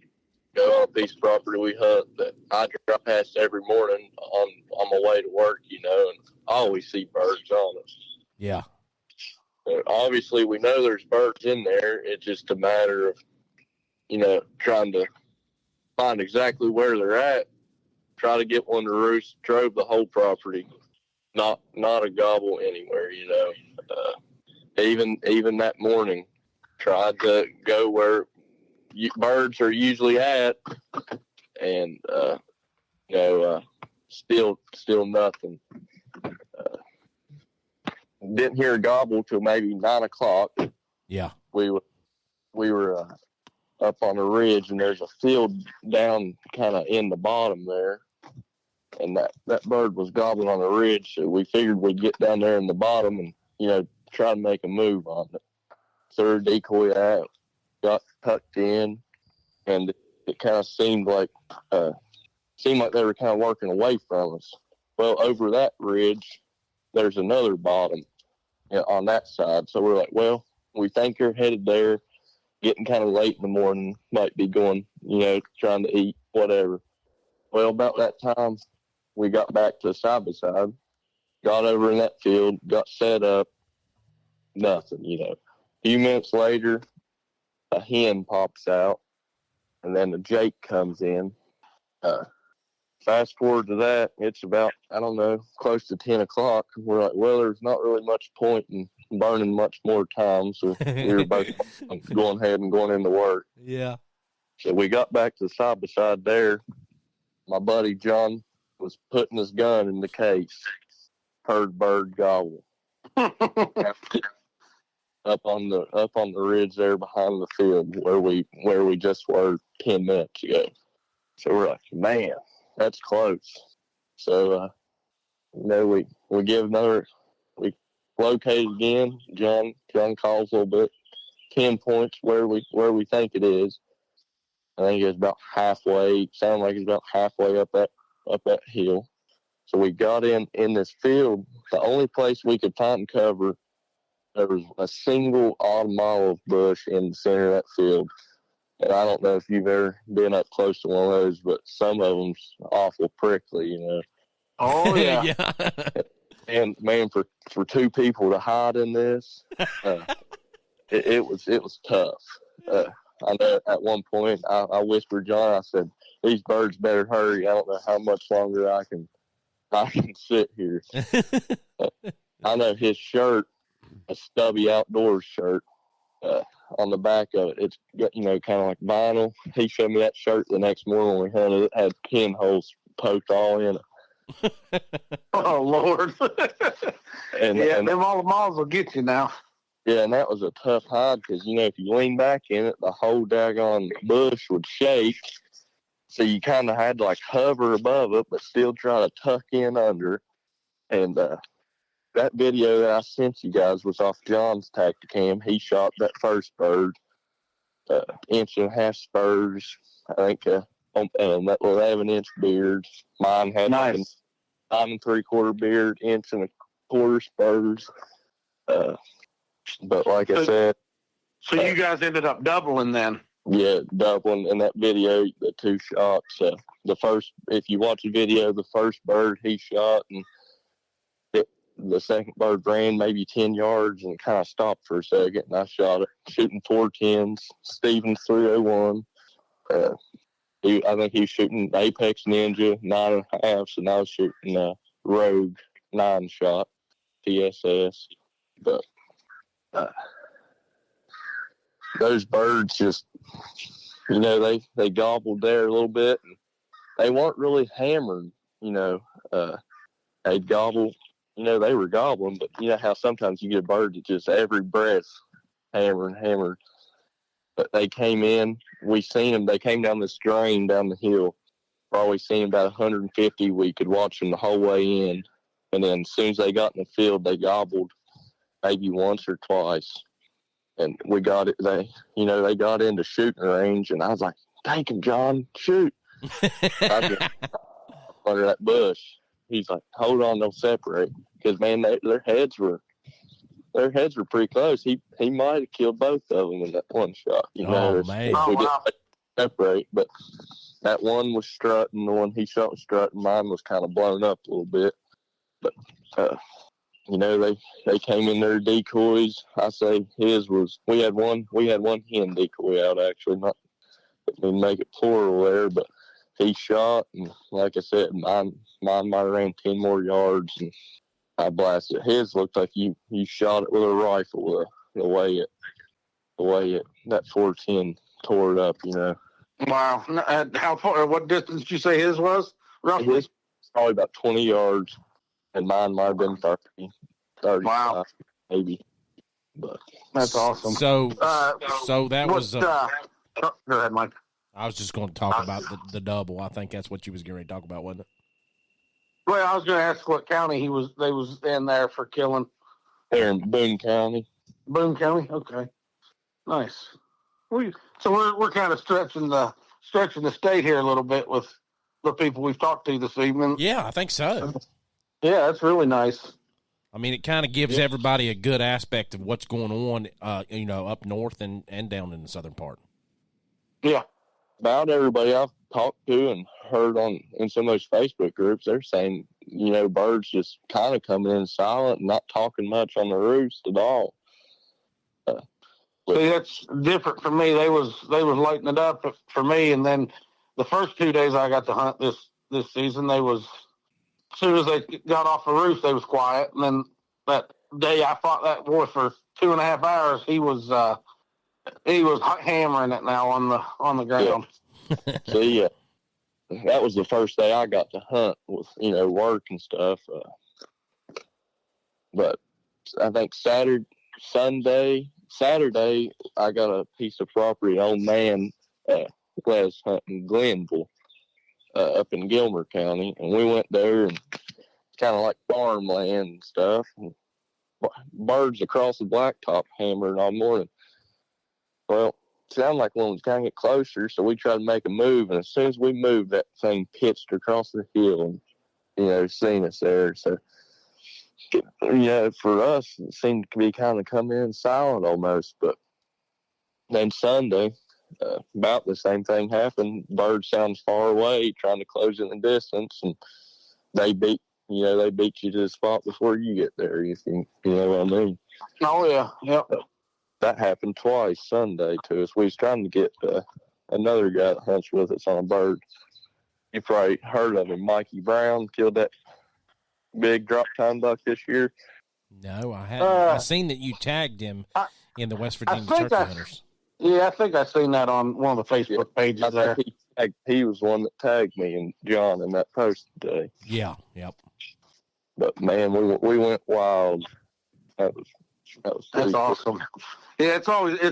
go on a piece of property we hunt that I drive past every morning on my way to work, you know, and I always see birds on it. Yeah. And obviously, we know there's birds in there. It's just a matter of, you know, trying to find exactly where they're at, try to get one to roost, drove the whole property, not a gobble anywhere, you know. Even that morning, tried to go where birds are usually at, and you know, still nothing. Didn't hear a gobble till maybe 9 o'clock. Yeah, we were up on a ridge, and there's a field down kind of in the bottom there, and that bird was gobbling on the ridge. So we figured we'd get down there in the bottom and, you know, try to make a move on it. Threw a decoy out, got tucked in, and it kind of seemed like they were kind of working away from us. Well, over that ridge, there's another bottom, you know, on that side. So we're like, well, we think you're headed there. Getting kind of late in the morning, might be going, you know, trying to eat, whatever. Well, about that time, we got back to side by side, got over in that field, got set up, nothing, you know. A few minutes later, a hen pops out, and then a jake comes in. Fast forward to that, it's about, I don't know, close to 10 o'clock. We're like, well, there's not really much point in burning much more time, so we were both going ahead and going into work. Yeah. So we got back to side by side there. My buddy John was putting his gun in the case. Heard bird gobble. up on the ridge there behind the field where we just were 10 minutes ago. So we're like, man, that's close. So you know, we give another, we locate again. John calls a little bit, 10 points where we think it is. I think it's about halfway. Sound like it's about halfway up that hill. So we got in this field. The only place we could find cover, there was a single autumn olive bush in the center of that field. And I don't know if you've ever been up close to one of those, but some of them's awful prickly, you know. Oh yeah. Yeah. And man, for two people to hide in this, it was tough. I know at one point I whispered John, I said, "These birds better hurry. I don't know how much longer I can sit here." I know his shirt, a Stubby Outdoors shirt, on the back of it, it's got, you know, kind of like vinyl. He showed me that shirt the next morning when we hunted. It had pinholes poked all in it. Oh Lord. And them all the malls will get you now. yeah, and that was a tough hide because, you know, if you lean back in it, the whole daggone bush would shake. So you kind of had to like hover above it, but still try to tuck in under. And that video that I sent you guys was off John's Tacticam. He shot that first bird, 1.5-inch spurs. I think that 11-inch beard. Mine had nice 9 3/4 beard, 1.25 spurs. But like I said, so you guys ended up doubling then. Yeah, doubling in that video, the two shots. The first, if you watch the video, the first bird he shot, and the second bird ran maybe 10 yards and kind of stopped for a second, and I shot it, shooting 410s, Stevens 301. I think he was shooting Apex Ninja 9.5, and I was shooting Rogue 9-shot TSS. But those birds just, you know, they gobbled there a little bit, and they weren't really hammered, you know. They'd gobble, you know, they were gobbling, but you know how sometimes you get a bird that just every breath hammered. But they came in, we seen them, they came down this drain down the hill. Probably seen about 150. We could watch them the whole way in. And then as soon as they got in the field, they gobbled maybe once or twice. And we got it, they got into shooting range, and I was like, "Take him, John, shoot." under that bush. He's like, hold on, they'll separate. Because, man, their heads were pretty close. He might have killed both of them in that one shot. You know, man. if we didn't separate. But that one was strutting. The one he shot was strutting. Mine was kind of blown up a little bit. But, you know, they came in their decoys. I say his was, we had one hen decoy out, actually. Not, didn't make it plural there, but he shot. And like I said, mine might have ran 10 more yards. And I blasted. His looked like you shot it with a rifle. The way that 410 tore it up, you know. Wow. How far? What distance did you say his was? Roughly? His probably about 20 yards, and mine might have been 30. Wow. Maybe. But that's awesome. So that was. Go ahead, Mike. I was just going to talk about the double. I think that's what you was getting ready to talk about, wasn't it? Well, I was going to ask what county they was in there for killing. They're in Boone County. Boone County. Okay. Nice. We're kind of stretching the state here a little bit with the people we've talked to this evening. Yeah, I think so. Yeah, that's really nice. I mean, it kind of gives everybody a good aspect of what's going on, you know, up north and down in the southern part. Yeah. About everybody I've talked to and heard in some of those Facebook groups, they're saying, you know, birds just kind of coming in silent and not talking much on the roost at all. See, that's different for me. They was lighting it up for me, and then the first 2 days I got to hunt this season, they was, as soon as they got off the roost, they was quiet, and then that day I fought that boy for 2.5 hours. He was hammering it now on the ground. Yeah. See, that was the first day I got to hunt with, you know, work and stuff. But I think Saturday, I got a piece of property. An old man was hunting Glenville up in Gilmer County, and we went there, and it's kind of like farmland and stuff. And birds across the blacktop hammering all morning. Well, it sounded like one was kind of get closer, so we tried to make a move, and as soon as we moved, that thing pitched across the hill and, you know, seen us there. So, you know, for us, it seemed to be kind of coming in silent almost. But then Sunday, about the same thing happened. Bird sounds far away, trying to close in the distance, and they beat you to the spot before you get there, if you know what I mean. Oh, yeah. Yep. That happened twice Sunday to us. We was trying to get another guy that hunts with us on a bird. You probably heard of him, Mikey Brown, killed that big drop time buck this year. No, I haven't. I seen that you tagged him in the West Virginia Turkey Hunters. Yeah, I think I seen that on one of the Facebook pages there. He was one that tagged me and John in that post today. Yeah, yep. But man, we went wild. That's awesome. Yeah, it's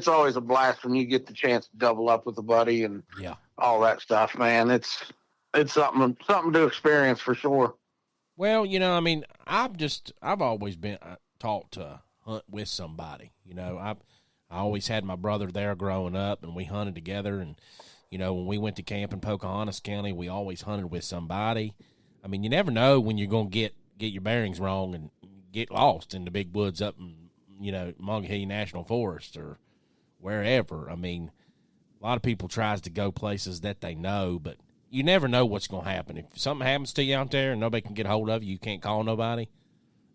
always a blast when you get the chance to double up with a buddy and all that stuff, man. It's something to experience for sure. Well, you know, I mean, I've always been taught to hunt with somebody. You know, I always had my brother there growing up, and we hunted together. And you know, when we went to camp in Pocahontas County, we always hunted with somebody. I mean, you never know when you're going to get your bearings wrong and get lost in the big woods up in, you know, Monongahela National Forest or wherever. I mean, a lot of people tries to go places that they know, but you never know what's going to happen. If something happens to you out there and nobody can get a hold of you, you can't call nobody.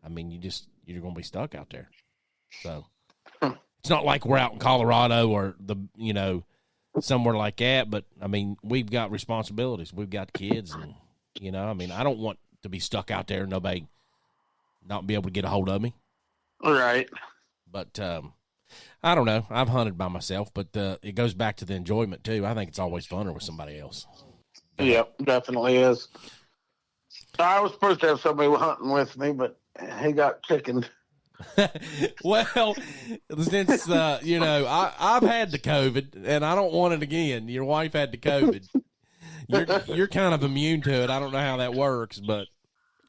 I mean, you're going to be stuck out there. So it's not like we're out in Colorado or somewhere like that. But I mean, we've got responsibilities. We've got kids, and you know, I mean, I don't want to be stuck out there and nobody not be able to get a hold of me. All right. But I don't know. I've hunted by myself, but it goes back to the enjoyment too. I think it's always funner with somebody else. Yep, definitely is. I was supposed to have somebody hunting with me, but he got chickened. Well, since you know, I've had the COVID, and I don't want it again. Your wife had the COVID. You're kind of immune to it. I don't know how that works, but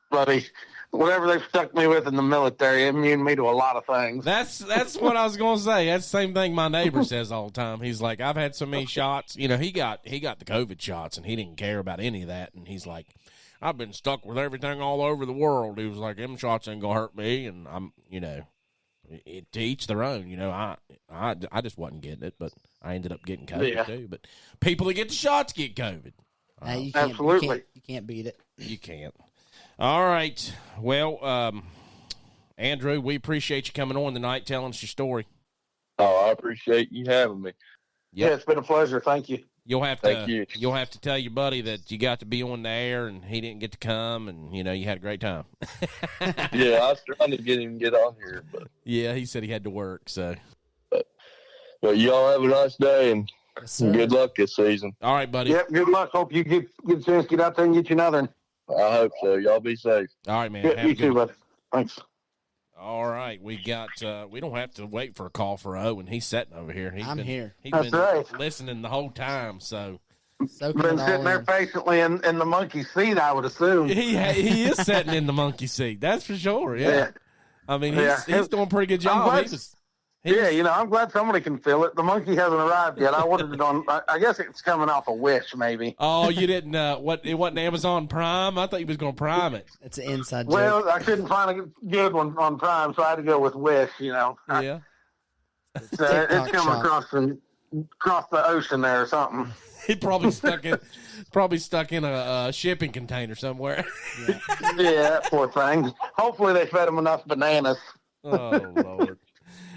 buddy, whatever they've stuck me with in the military, it immune me to a lot of things. That's what I was going to say. That's the same thing my neighbor says all the time. He's like, I've had so many shots. You know, he got the COVID shots, and he didn't care about any of that. And he's like, I've been stuck with everything all over the world. He was like, them shots ain't gonna hurt me, and I'm, to each their own. I just wasn't getting it, but I ended up getting COVID too. But people that get the shots get COVID. You can't, Absolutely. you can't beat it. You can't. All right. Well, Andrew, we appreciate you coming on tonight, telling us your story. Oh, I appreciate you having me. Yeah, it's been a pleasure. Thank you. You'll have Thank to. you. You'll have to tell your buddy that you got to be on the air and he didn't get to come, and you had a great time. Yeah, I was trying to get him to get on here, but yeah, he said he had to work. So, but y'all have a nice day and Yes, sir. good luck this season. all right, buddy. Yep, good luck. Hope you get a chance to get out there and get you another one. I hope so. Y'all be safe. All right, man. Yeah, Have a you good too, one. bud. Thanks. All right, we got. We don't have to wait for a call for Owen. He's sitting over here. I'm here. He's That's been right. listening the whole time. So Soaking Been it all sitting there in. patiently in the monkey seat, I would assume. he is sitting in the monkey seat. That's for sure. Yeah. Yeah. I mean, Yeah. he's doing a pretty good I'm job. glad- He was- Yeah, I'm glad somebody can feel it. The monkey hasn't arrived yet. I ordered it on. I guess it's coming off a Wish, maybe. Oh, you didn't? It wasn't Amazon Prime. I thought you was going to Prime it. It's an inside joke. Well, I couldn't find a good one on Prime, so I had to go with Wish. Yeah. It's TikTok coming shop. across the ocean there or something. He probably stuck in a shipping container somewhere. Yeah, that poor thing. Hopefully, they fed him enough bananas. Oh Lord.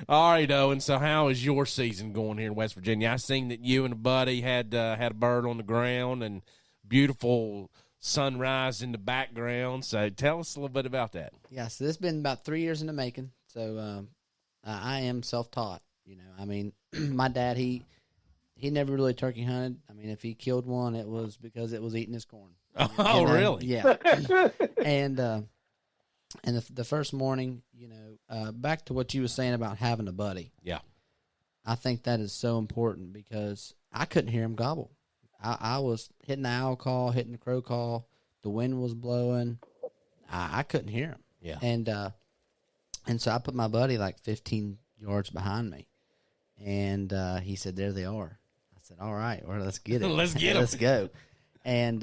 All right, Owen. So, how is your season going here in West Virginia? I seen that you and a buddy had a bird on the ground and beautiful sunrise in the background. So, tell us a little bit about that. Yeah, so this has been about 3 years in the making. So I am self-taught. I mean, my dad, he never really turkey hunted. I mean, if he killed one, it was because it was eating his corn. Oh, really? Yeah. And the first morning, back to what you were saying about having a buddy. Yeah. I think that is so important because I couldn't hear him gobble. I was hitting the owl call, hitting the crow call. The wind was blowing. I couldn't hear him. Yeah. And so I put my buddy like 15 yards behind me. And he said, there they are. I said, all right, well, let's get it. Let's get 'em. Let's go. And,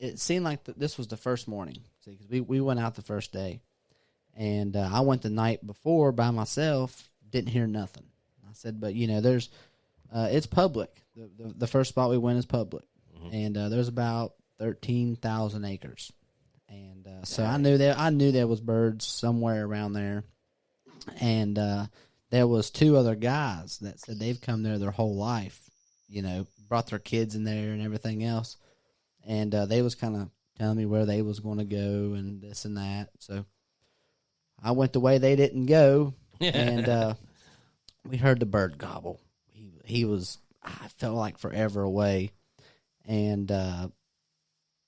it seemed like this was the first morning. See, because we went out the first day. And I went the night before by myself, didn't hear nothing. I said, but, there's it's public. The first spot we went is public. Mm-hmm. And there's about 13,000 acres. And so I knew there was birds somewhere around there. And there was two other guys that said they've come there their whole life, brought their kids in there and everything else. And they was kind of telling me where they was going to go and this and that. So I went the way they didn't go, and we heard the bird gobble. He was, I felt like forever away. And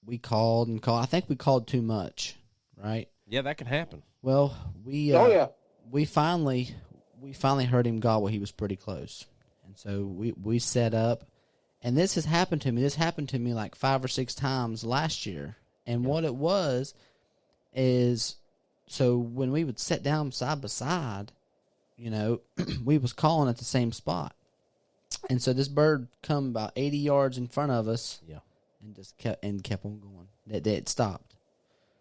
we called and called. I think we called too much, right? Yeah, that can happen. Well, we finally heard him gobble. He was pretty close, and so we set up. And this has happened to me. This happened to me like 5 or 6 times last year. And what it was is, so when we would sit down side by side, we was calling at the same spot. And so this bird come about 80 yards in front of us. Yeah. And just kept on going. It stopped.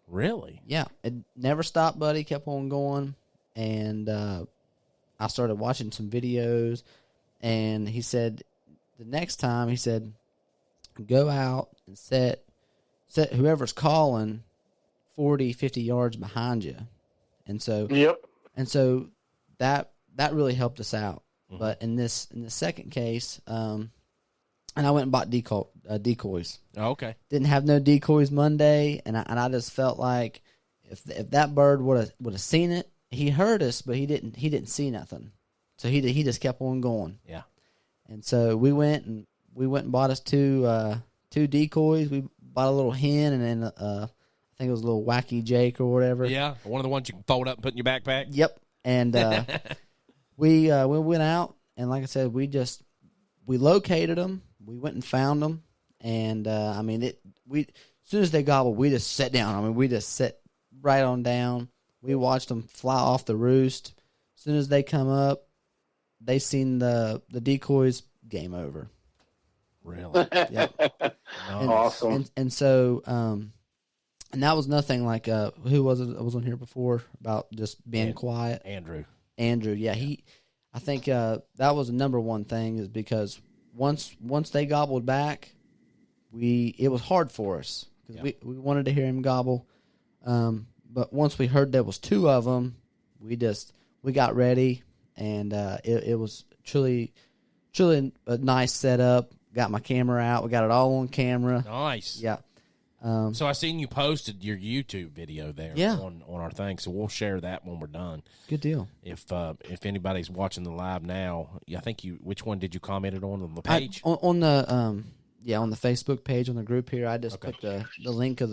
Really? Yeah. It never stopped, buddy. Kept on going. And I started watching some videos. And he said, the next time, he said, go out and set whoever's calling 40, 50 yards behind you. And so, and so that really helped us out. Mm-hmm. But in the second case, and I went and bought decoys. Oh, okay. Didn't have no decoys Monday, and I just felt like if that bird would have seen it, he heard us, but he didn't see nothing. So he just kept on going. Yeah. And so we went and bought us two decoys. We bought a little hen and then I think it was a little wacky Jake or whatever. Yeah, one of the ones you can fold up and put in your backpack. Yep. And we went out, and like I said, we located them. We went and found them, and as soon as they gobbled, we just sat down. I mean, we just sat right on down. We watched them fly off the roost. As soon as they come up, they seen the decoys. Game over. Really? Yeah. Nice. Awesome. And so, and that was nothing like who was it that was on here before about just being quiet? Andrew. Yeah. I think that was the number one thing is because once they gobbled back, it was hard for us because we wanted to hear him gobble. But once we heard there was two of them, we got ready, and it was truly a nice setup. Got my camera out. We got it all on camera. Nice. Yeah. So I seen you posted your YouTube video there on our thing, so we'll share that when we're done. Good deal. If anybody's watching the live now, I think which one did you comment it on the page? On the Facebook page on the group here, I just put the link of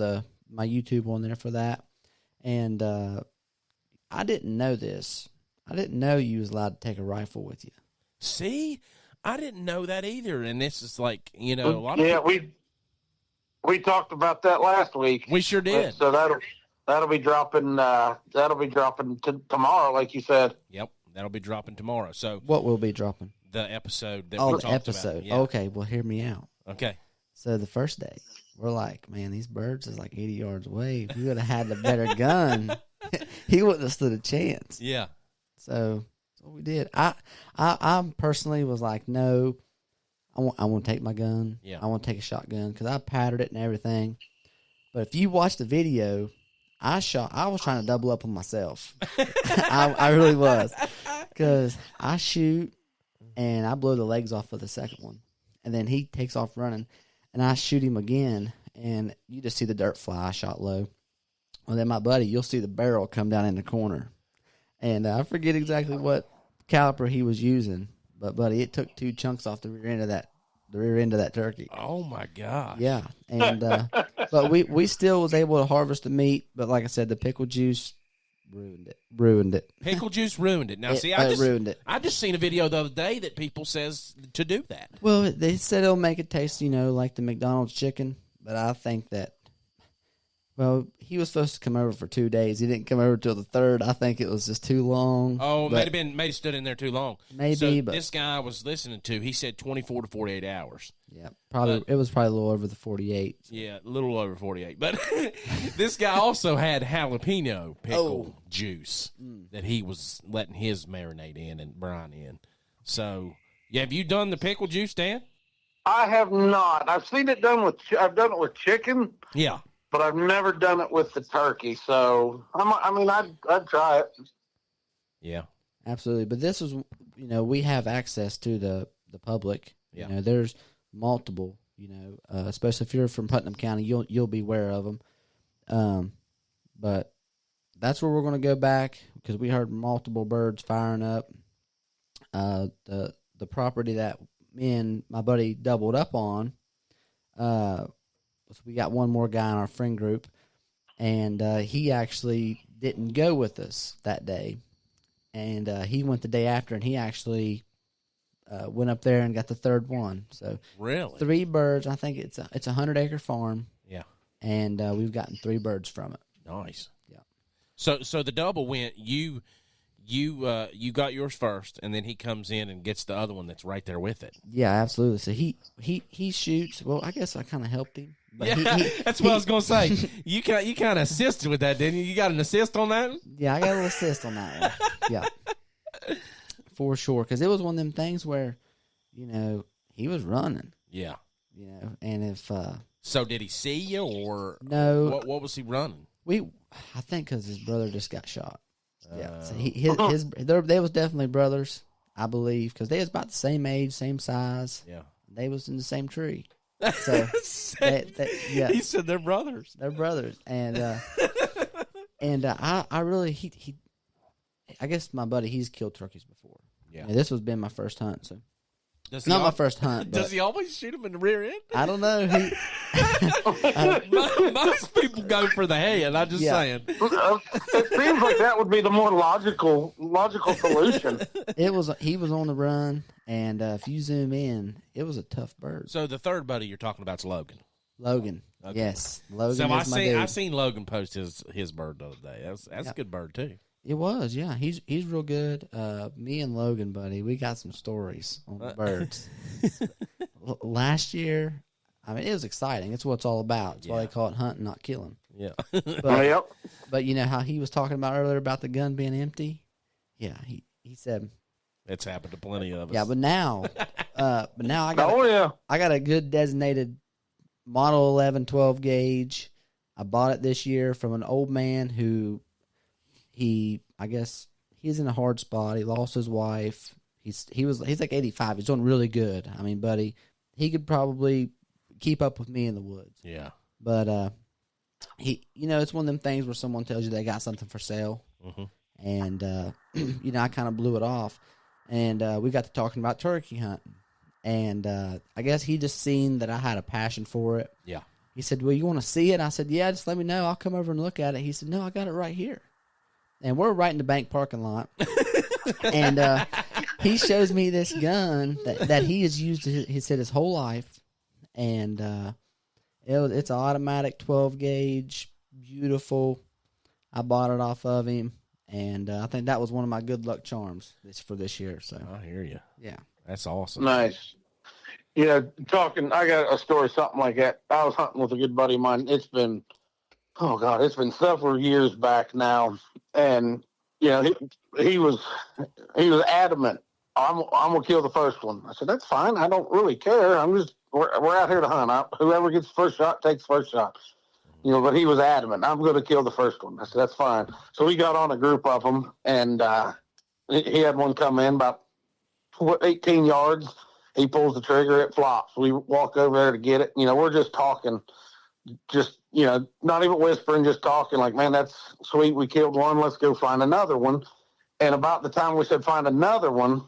my YouTube on there for that. And I didn't know this. I didn't know you was allowed to take a rifle with you. See, I didn't know that either. And this is like, a lot of people, we talked about that last week. We sure did. So that'll be dropping. Tomorrow, like you said. Yep, that'll be dropping tomorrow. So what will be dropping? The episode that we talked episode. about. Yeah. Okay, well, hear me out. Okay. So the first day, we're like, man, these birds is like 80 yards away. If you would have had the better gun, he wouldn't have stood a chance. Yeah. So that's what we did. I personally was like, no, I want to take my gun. Yeah. I want to take a shotgun because I patterned it and everything. But if you watch the video, I was trying to double up on myself. I really was, because I shoot and I blow the legs off of the second one, and then he takes off running, and I shoot him again, and you just see the dirt fly. I shot low. Well, then my buddy, you'll see the barrel come down in the corner, and I forget exactly what caliber he was using, but buddy, it took 2 chunks off the rear end of that turkey. Oh my gosh. Yeah, and but we still was able to harvest the meat, but like I said, the pickle juice ruined it. Pickle juice ruined it. Now, see, ruined it. I just seen a video the other day that people says to do that. Well, they said it'll make it taste, like the McDonald's chicken, but I think that, well, he was supposed to come over for 2 days. He didn't come over till the third. I think it was just too long. Oh, may have stood in there too long. Maybe, so but this guy I was listening to, he said 24 to 48 hours. Yeah, probably. It was probably a little over the 48. So. Yeah, a little over 48. But this guy also had jalapeno pickle juice that he was letting his marinate in and brine in. So, have you done the pickle juice, Dan? I have not. I've seen it done I've done it with chicken. Yeah. But I've never done it with the turkey, so I'd try it. Yeah, absolutely. But this is, we have access to the public. Yeah. There's multiple. Especially if you're from Putnam County, you'll be aware of them. But that's where we're going to go back because we heard multiple birds firing up. The property that me and my buddy doubled up on. So we got one more guy in our friend group, and he actually didn't go with us that day. And he went the day after, and he actually went up there and got the third one. So really, 3 birds. I think it's a 100-acre farm. Yeah, and we've gotten 3 birds from it. Nice. Yeah. So the double went. You got yours first, and then he comes in and gets the other one that's right there with it. Yeah, absolutely. So he shoots. Well, I guess I kind of helped him. But yeah, that's what I was going to say. You kind of assisted with that, didn't you? You got an assist on that? Yeah, I got a little assist on that one. Yeah, for sure. Because it was one of them things where, he was running. Yeah. And if so, did he see you or no? What was he running? I think because his brother just got shot. Yeah, so they was definitely brothers, I believe, because they was about the same age, same size. Yeah, they was in the same tree. So yeah, he said they're brothers. They're brothers, and I really I guess my buddy, he's killed turkeys before. Yeah, this was been my first hunt, so not my first hunt. Does he always shoot him in the rear end? I don't know. Most people go for the head. I'm just saying. It seems like that would be the more logical solution. He was on the run, and if you zoom in, it was a tough bird. So the third buddy you're talking about is Logan. Logan, okay. Yes, Logan. So I seen Logan post his bird the other day. That's a good bird too. It was, yeah. He's real good. Me and Logan, buddy, we got some stories on the birds. last year, I mean, it was exciting. It's what it's all about. It's why they call it hunting, not killing. Yeah. But you know how he was talking about earlier about the gun being empty? Yeah, he said It's happened to plenty of us. yeah, but now I got a good designated Model 11 12 gauge. I bought it this year from an old man who I guess he's in a hard spot. He lost his wife. He's like 85. He's doing really good. I mean, buddy, he could probably keep up with me in the woods. Yeah. But it's one of them things where someone tells you they got something for sale, and I kind of blew it off, and we got to talking about turkey hunting, and I guess he just seen that I had a passion for it. Yeah. He said, "Well, you want to see it?" I said, "Yeah, just let me know. I'll come over and look at it." He said, "No, I got it right here," and we're right in the bank parking lot, and he shows me this gun that he has used. He said his whole life, and it's an automatic 12 gauge, beautiful. I bought it off of him, and I think that was one of my good luck charms for this year. So I hear you. Yeah, That's awesome. Nice. I got a story, something like that. I was hunting with a good buddy of mine. It's been several years back now. And, he was adamant. I'm going to kill the first one. I said, that's fine. I don't really care. We're out here to hunt. Whoever gets the first shot takes the first shot. But he was adamant. I'm going to kill the first one. I said, that's fine. So we got on a group of them, and he had one come in about 18 yards. He pulls the trigger, it flops. We walk over there to get it. We're just talking, not even whispering, just talking like, man, that's sweet. We killed one. Let's go find another one. And about the time we said find another one,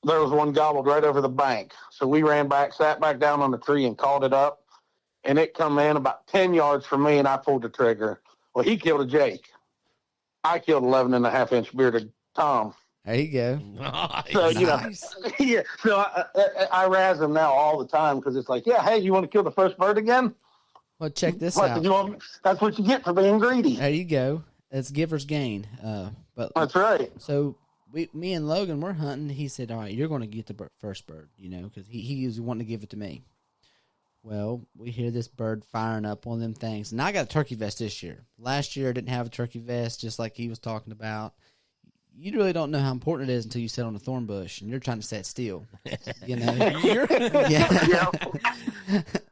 there was one gobbled right over the bank. So we ran back, sat back down on the tree and called it up. And it come in about 10 yards from me, and I pulled the trigger. Well, he killed a Jake. I killed 11.5-inch bearded Tom. there you go. Nice. So, Nice. yeah. So I razz him now all the time because it's like, yeah, hey, you want to kill the first bird again? Well, check this What, out. that's what you get for being greedy. There you go. It's giver's gain. But That's right. so me and Logan, we're hunting. He said, all right, you're going to get the first bird, because he was wanting to give it to me. Well, we hear this bird firing up one of them things. And I got a turkey vest this year. Last year, I didn't have a turkey vest, just like he was talking about. You really don't know how important it is until you sit on a thorn bush and you're trying to set still.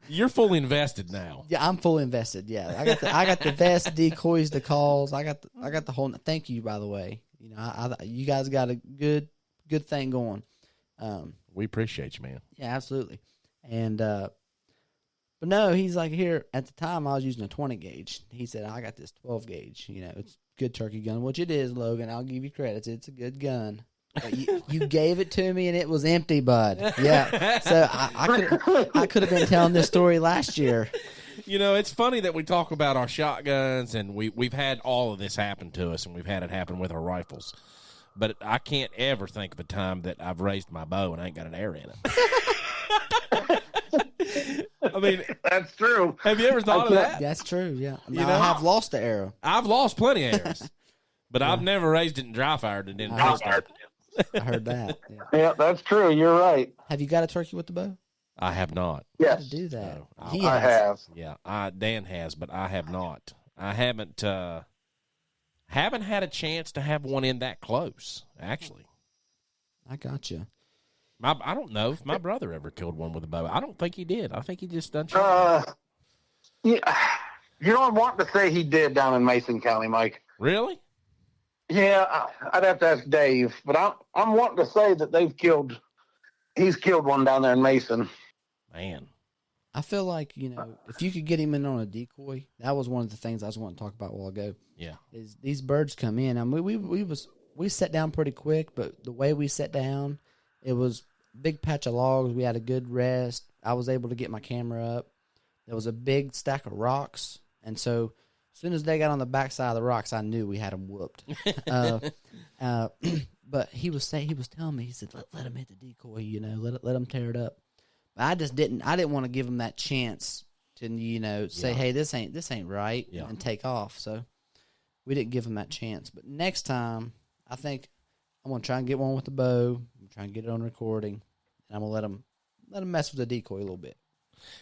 You're fully invested now. Yeah, I'm fully invested. Yeah, I got the vest, decoys, the calls. I got the whole. Thank you, by the way. You guys got a good thing going. We appreciate you, man. Yeah, absolutely. And but no, he's like, here at the time I was using a 20 gauge. He said, I got this 12 gauge. It's a good turkey gun, which it is, Logan. I'll give you credit. It's a good gun. But you gave it to me and it was empty, bud. Yeah. So I could have been telling this story last year. It's funny that we talk about our shotguns, and we've had all of this happen to us, and we've had it happen with our rifles. But I can't ever think of a time that I've raised my bow and I ain't got an arrow in it. I mean, That's true. have you ever thought of that? That's true, yeah. You know? I have lost the arrow. I've lost plenty of arrows, but I've never raised it and dry fired and didn't raise it. I heard that. Yeah. Yeah, that's true. You're right. Have you got a turkey with the bow? I have not. Yes, To do that. So, He I has. have. Yeah, Dan has, but I have not. I haven't had a chance to have one in that close, actually. I got you. I don't know if my brother ever killed one with a bow. I don't think he did. I think he just done shot. Yeah, I'm wanting to say he did down in Mason County, Mike. Really? Yeah, I'd have to ask Dave, but I'm wanting to say that he's killed one down there in Mason. Man. I feel like, if you could get him in on a decoy, that was one of the things I was wanting to talk about a while ago. Yeah. Is these birds come in. I mean, we sat down pretty quick, but the way we sat down, it was a big patch of logs. We had a good rest. I was able to get my camera up. There was a big stack of rocks, and so as soon as they got on the backside of the rocks, I knew we had them whooped. But he was telling me, he said, let him hit the decoy, let him tear it up. But I didn't want to give him that chance to, say, hey, this ain't right, and take off. So we didn't give him that chance. But next time, I think I'm going to try and get one with the bow. I'm trying to get it on recording, and I'm going to let him let them mess with the decoy a little bit.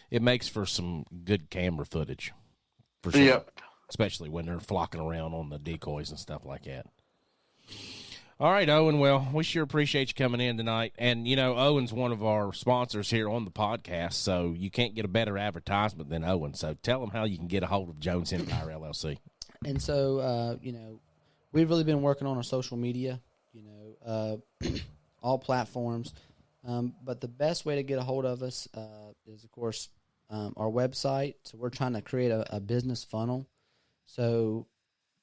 It makes for some good camera footage, for sure. Yep. Especially when they're flocking around on the decoys and stuff like that. All right, Owen. Well, we sure appreciate you coming in tonight. And, Owen's one of our sponsors here on the podcast, so you can't get a better advertisement than Owen. So tell them how you can get a hold of Jones Empire LLC. And so, we've really been working on our social media, all platforms. But the best way to get a hold of us is, of course, our website. So we're trying to create a business funnel. So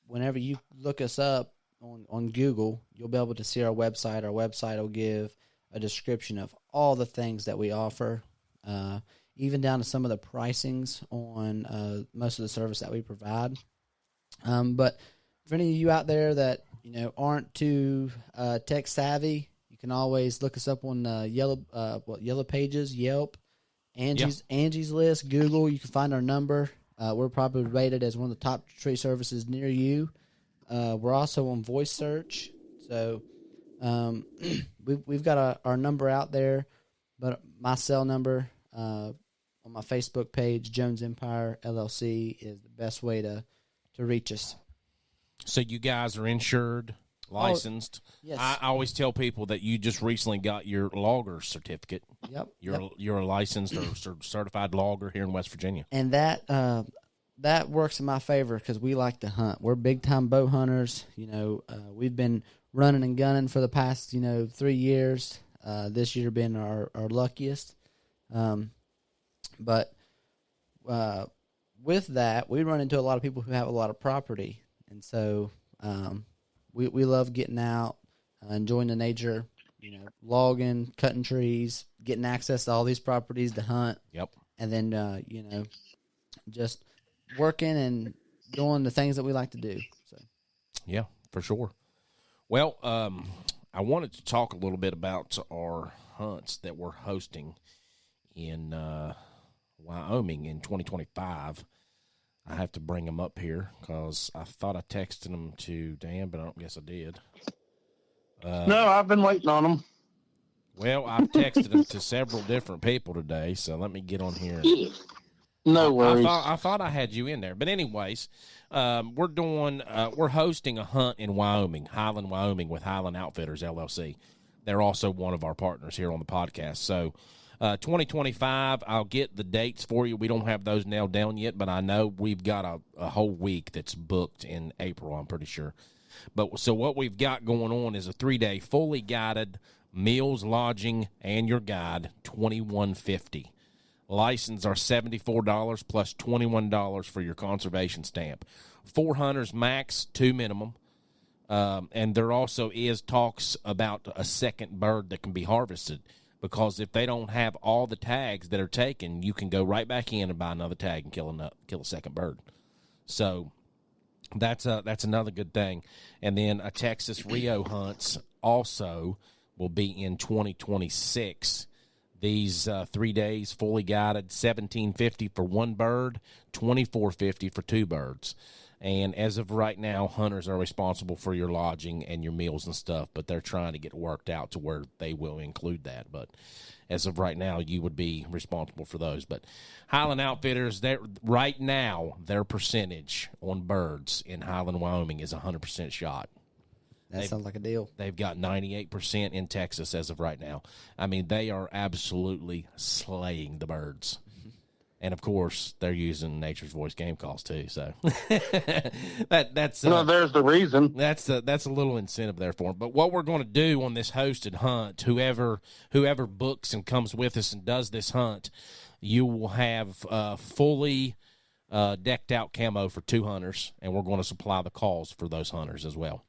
whenever you look us up on Google, you'll be able to see our website. Our website will give a description of all the things that we offer, even down to some of the pricings on most of the service that we provide. But for any of you out there that aren't too tech savvy, you can always look us up on Yellow Pages, Yelp, Angie's List, Google. You can find our number. We're probably rated as one of the top tree services near you. We're also on voice search, so we've got our number out there. But my cell number on my Facebook page, Jones Empire LLC, is the best way to reach us. So you guys are insured, licensed. Yes. I always tell people that you just recently got your logger certificate. Yep. You're a licensed or certified logger here in West Virginia. And that works in my favor because we like to hunt. We're big-time bow hunters. We've been running and gunning for the past, 3 years. This year being our luckiest. But with that, we run into a lot of people who have a lot of property. And so we love getting out, enjoying the nature, logging, cutting trees, getting access to all these properties to hunt. Yep. And then, just working and doing the things that we like to do. So, yeah, for sure. Well, I wanted to talk a little bit about our hunts that we're hosting in Wyoming in 2025. I have to bring them up here because I thought I texted them to Dan, but I don't guess I did. No, I've been waiting on them. Well, I've texted them to several different people today, so let me get on here. No worries. I thought I had you in there, but anyways, we're hosting a hunt in Wyoming, Highland, Wyoming, with Highland Outfitters LLC. They're also one of our partners here on the podcast. So, 2025, I'll get the dates for you. We don't have those nailed down yet, but I know we've got a whole week that's booked in April, I'm pretty sure. But so what we've got going on is a 3-day fully guided meals, lodging, and your guide, $21.50. License are $74 plus $21 for your conservation stamp. 4 hunters max, 2 minimum. And there also is talks about a second bird that can be harvested, because if they don't have all the tags that are taken, you can go right back in and buy another tag and kill a second bird. So that's another good thing. And then a Texas Rio hunts also will be in 2026. These 3 days fully guided, $17.50 for 1 bird, $24.50 for 2 birds. And as of right now, hunters are responsible for your lodging and your meals and stuff, but they're trying to get worked out to where they will include that. But as of right now, you would be responsible for those. But Highland Outfitters, right now, their percentage on birds in Highland, Wyoming is 100% shot. that sounds like a deal. They've got 98% in Texas as of right now. I mean, they are absolutely slaying the birds. And, of course, they're using Nature's Voice game calls, too. So that's there's the reason. That's a little incentive there for them. But what we're going to do on this hosted hunt, whoever books and comes with us and does this hunt, you will have fully decked out camo for 2 hunters, and we're going to supply the calls for those hunters as well.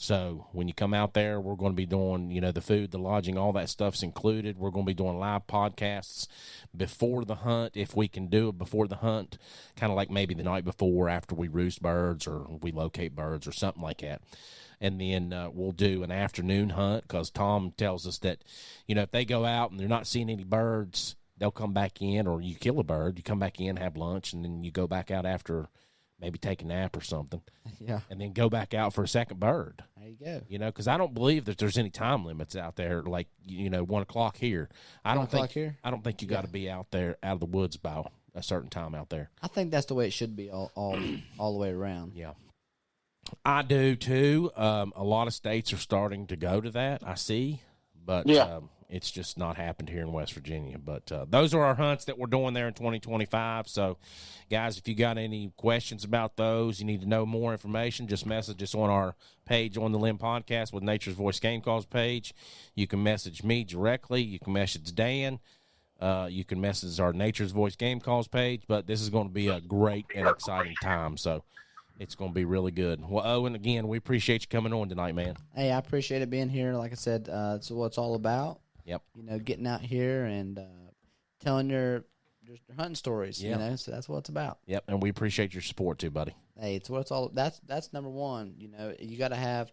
So when you come out there, we're going to be doing, the food, the lodging, all that stuff's included. We're going to be doing live podcasts before the hunt, if we can do it before the hunt, kind of like maybe the night before after we roost birds or we locate birds or something like that. And then we'll do an afternoon hunt, because Tom tells us that, if they go out and they're not seeing any birds, they'll come back in, or you kill a bird, you come back in, have lunch, and then you go back out after maybe take a nap or something, Yeah. and then go back out for a second bird. There you go. You know, because I don't believe that there's any time limits out there. Like 1 o'clock here. I 1 don't o'clock think here? I don't think you got to be out there out of the woods by a certain time out there. I think that's the way it should be all the way around. Yeah, I do too. A lot of states are starting to go to that. I see, but it's just not happened here in West Virginia. But those are our hunts that we're doing there in 2025. So, guys, if you got any questions about those, you need to know more information, just message us on our page on the Limb Podcast with Nature's Voice Game Calls page. You can message me directly. You can message Dan. You can message our Nature's Voice Game Calls page. But this is going to be a great and exciting time. So it's going to be really good. Well, Owen, again, we appreciate you coming on tonight, man. Hey, I appreciate it being here. Like I said, it's what it's all about. Yep. Getting out here and telling your hunting stories. Yeah. So that's what it's about. Yep, and we appreciate your support too, buddy. Hey, it's what it's all. That's number one. You got to have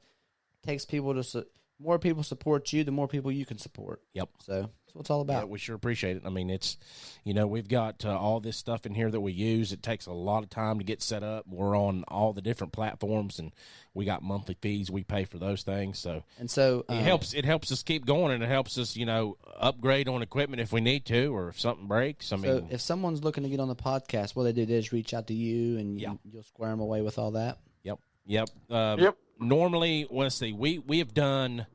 takes people to more people support you, the more people you can support. Yep. So that's what it's all about. Yeah, we sure appreciate it. I mean, it's we've got all this stuff in here that we use. It takes a lot of time to get set up. We're on all the different platforms, and we got monthly fees we pay for those things. So it helps us keep going, and it helps us upgrade on equipment if we need to, or if something breaks. So if someone's looking to get on the podcast, what they do is reach out to you, and you'll square them away with all that. Yep. Normally, let's see, we've done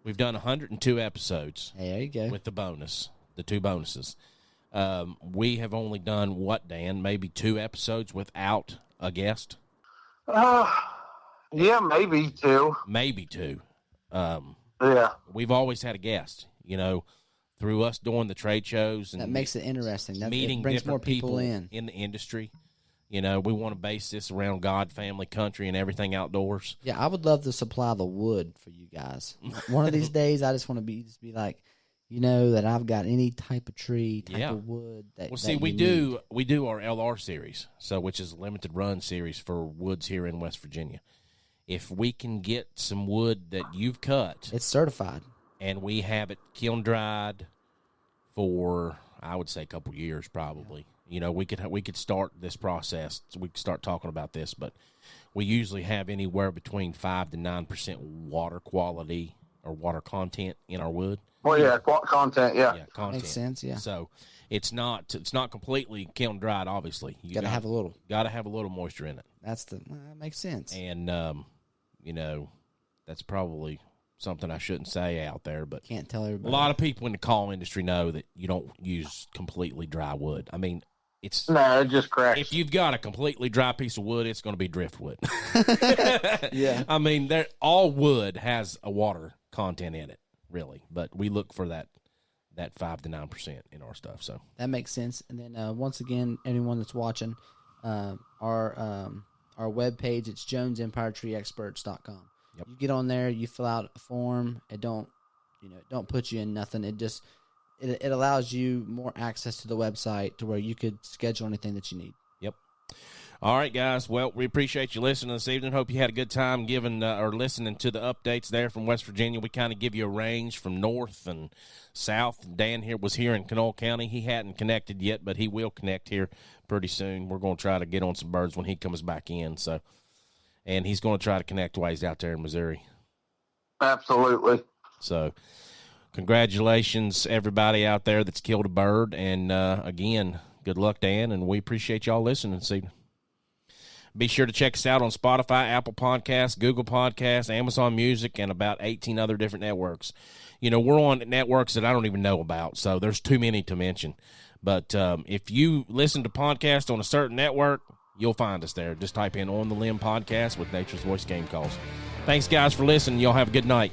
102 episodes. Hey, there you go. With the 2 bonuses. We have only done what, Dan? Maybe 2 episodes without a guest. Yeah, maybe 2. Maybe 2. Yeah. We've always had a guest. Through us doing the trade shows and that makes it interesting. Meeting it brings different more people in the industry. We want to base this around God, family, country, and everything outdoors. Yeah, I would love to supply the wood for you guys. One of these days, I just want to be like, that I've got any type of tree, type of wood. We do our LR series, which is a limited run series for woods here in West Virginia. If we can get some wood that you've cut, it's certified, and we have it kiln dried for, I would say, a couple years probably. Yeah. We could start this process. So we could start talking about this, but we usually have anywhere between 5 to 9% water quality or water content in our wood. Well, yeah, content, yeah. Yeah, content. Makes sense, yeah. So it's not completely kiln dried. Obviously, you gotta have a little. Got to have a little moisture in it. That makes sense. And that's probably something I shouldn't say out there, but can't tell everybody. A lot of people in the call industry know that you don't use completely dry wood. I mean, it just cracks. If you've got a completely dry piece of wood, it's going to be driftwood. Yeah. I mean, all wood has a water content in it, really, but we look for that 5 to 9% in our stuff. So that makes sense. And then once again, anyone that's watching, our webpage, it's jonesempiretreeexperts.com. Yep. You get on there, you fill out a form. It don't put you in nothing. It allows you more access to the website to where you could schedule anything that you need. Yep. All right, guys. Well, we appreciate you listening this evening. Hope you had a good time listening to the updates there from West Virginia. We kind of give you a range from north and south. Dan was here in Kanawha County. He hadn't connected yet, but he will connect here pretty soon. We're going to try to get on some birds when he comes back in. And he's going to try to connect while he's out there in Missouri. Absolutely. So, congratulations, everybody out there that's killed a bird. And, again, good luck, Dan, and we appreciate y'all listening this evening. Be sure to check us out on Spotify, Apple Podcasts, Google Podcasts, Amazon Music, and about 18 other different networks. We're on networks that I don't even know about, so there's too many to mention. But if you listen to podcasts on a certain network, you'll find us there. Just type in On the Limb Podcast with Nature's Voice Game Calls. Thanks, guys, for listening. Y'all have a good night.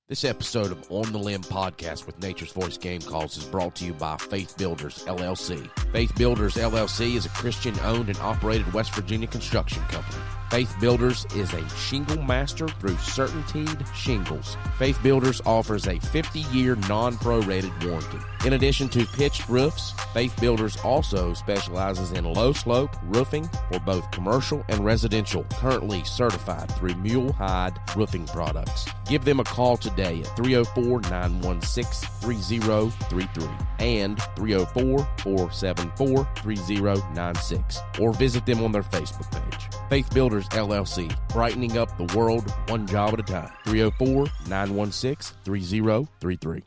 This episode of On the Limb Podcast with Nature's Voice Game Calls is brought to you by Faith Builders, LLC. Faith Builders, LLC is a Christian-owned and operated West Virginia construction company. Faith Builders is a shingle master through Certainteed Shingles. Faith Builders offers a 50-year non-prorated warranty. In addition to pitched roofs, Faith Builders also specializes in low-slope roofing for both commercial and residential, currently certified through Mule Hide Roofing Products. Give them a call today at 304-916-3033 and 304-474-3096, or visit them on their Facebook page. Faith Builders LLC, brightening up the world one job at a time. 304-916-3033.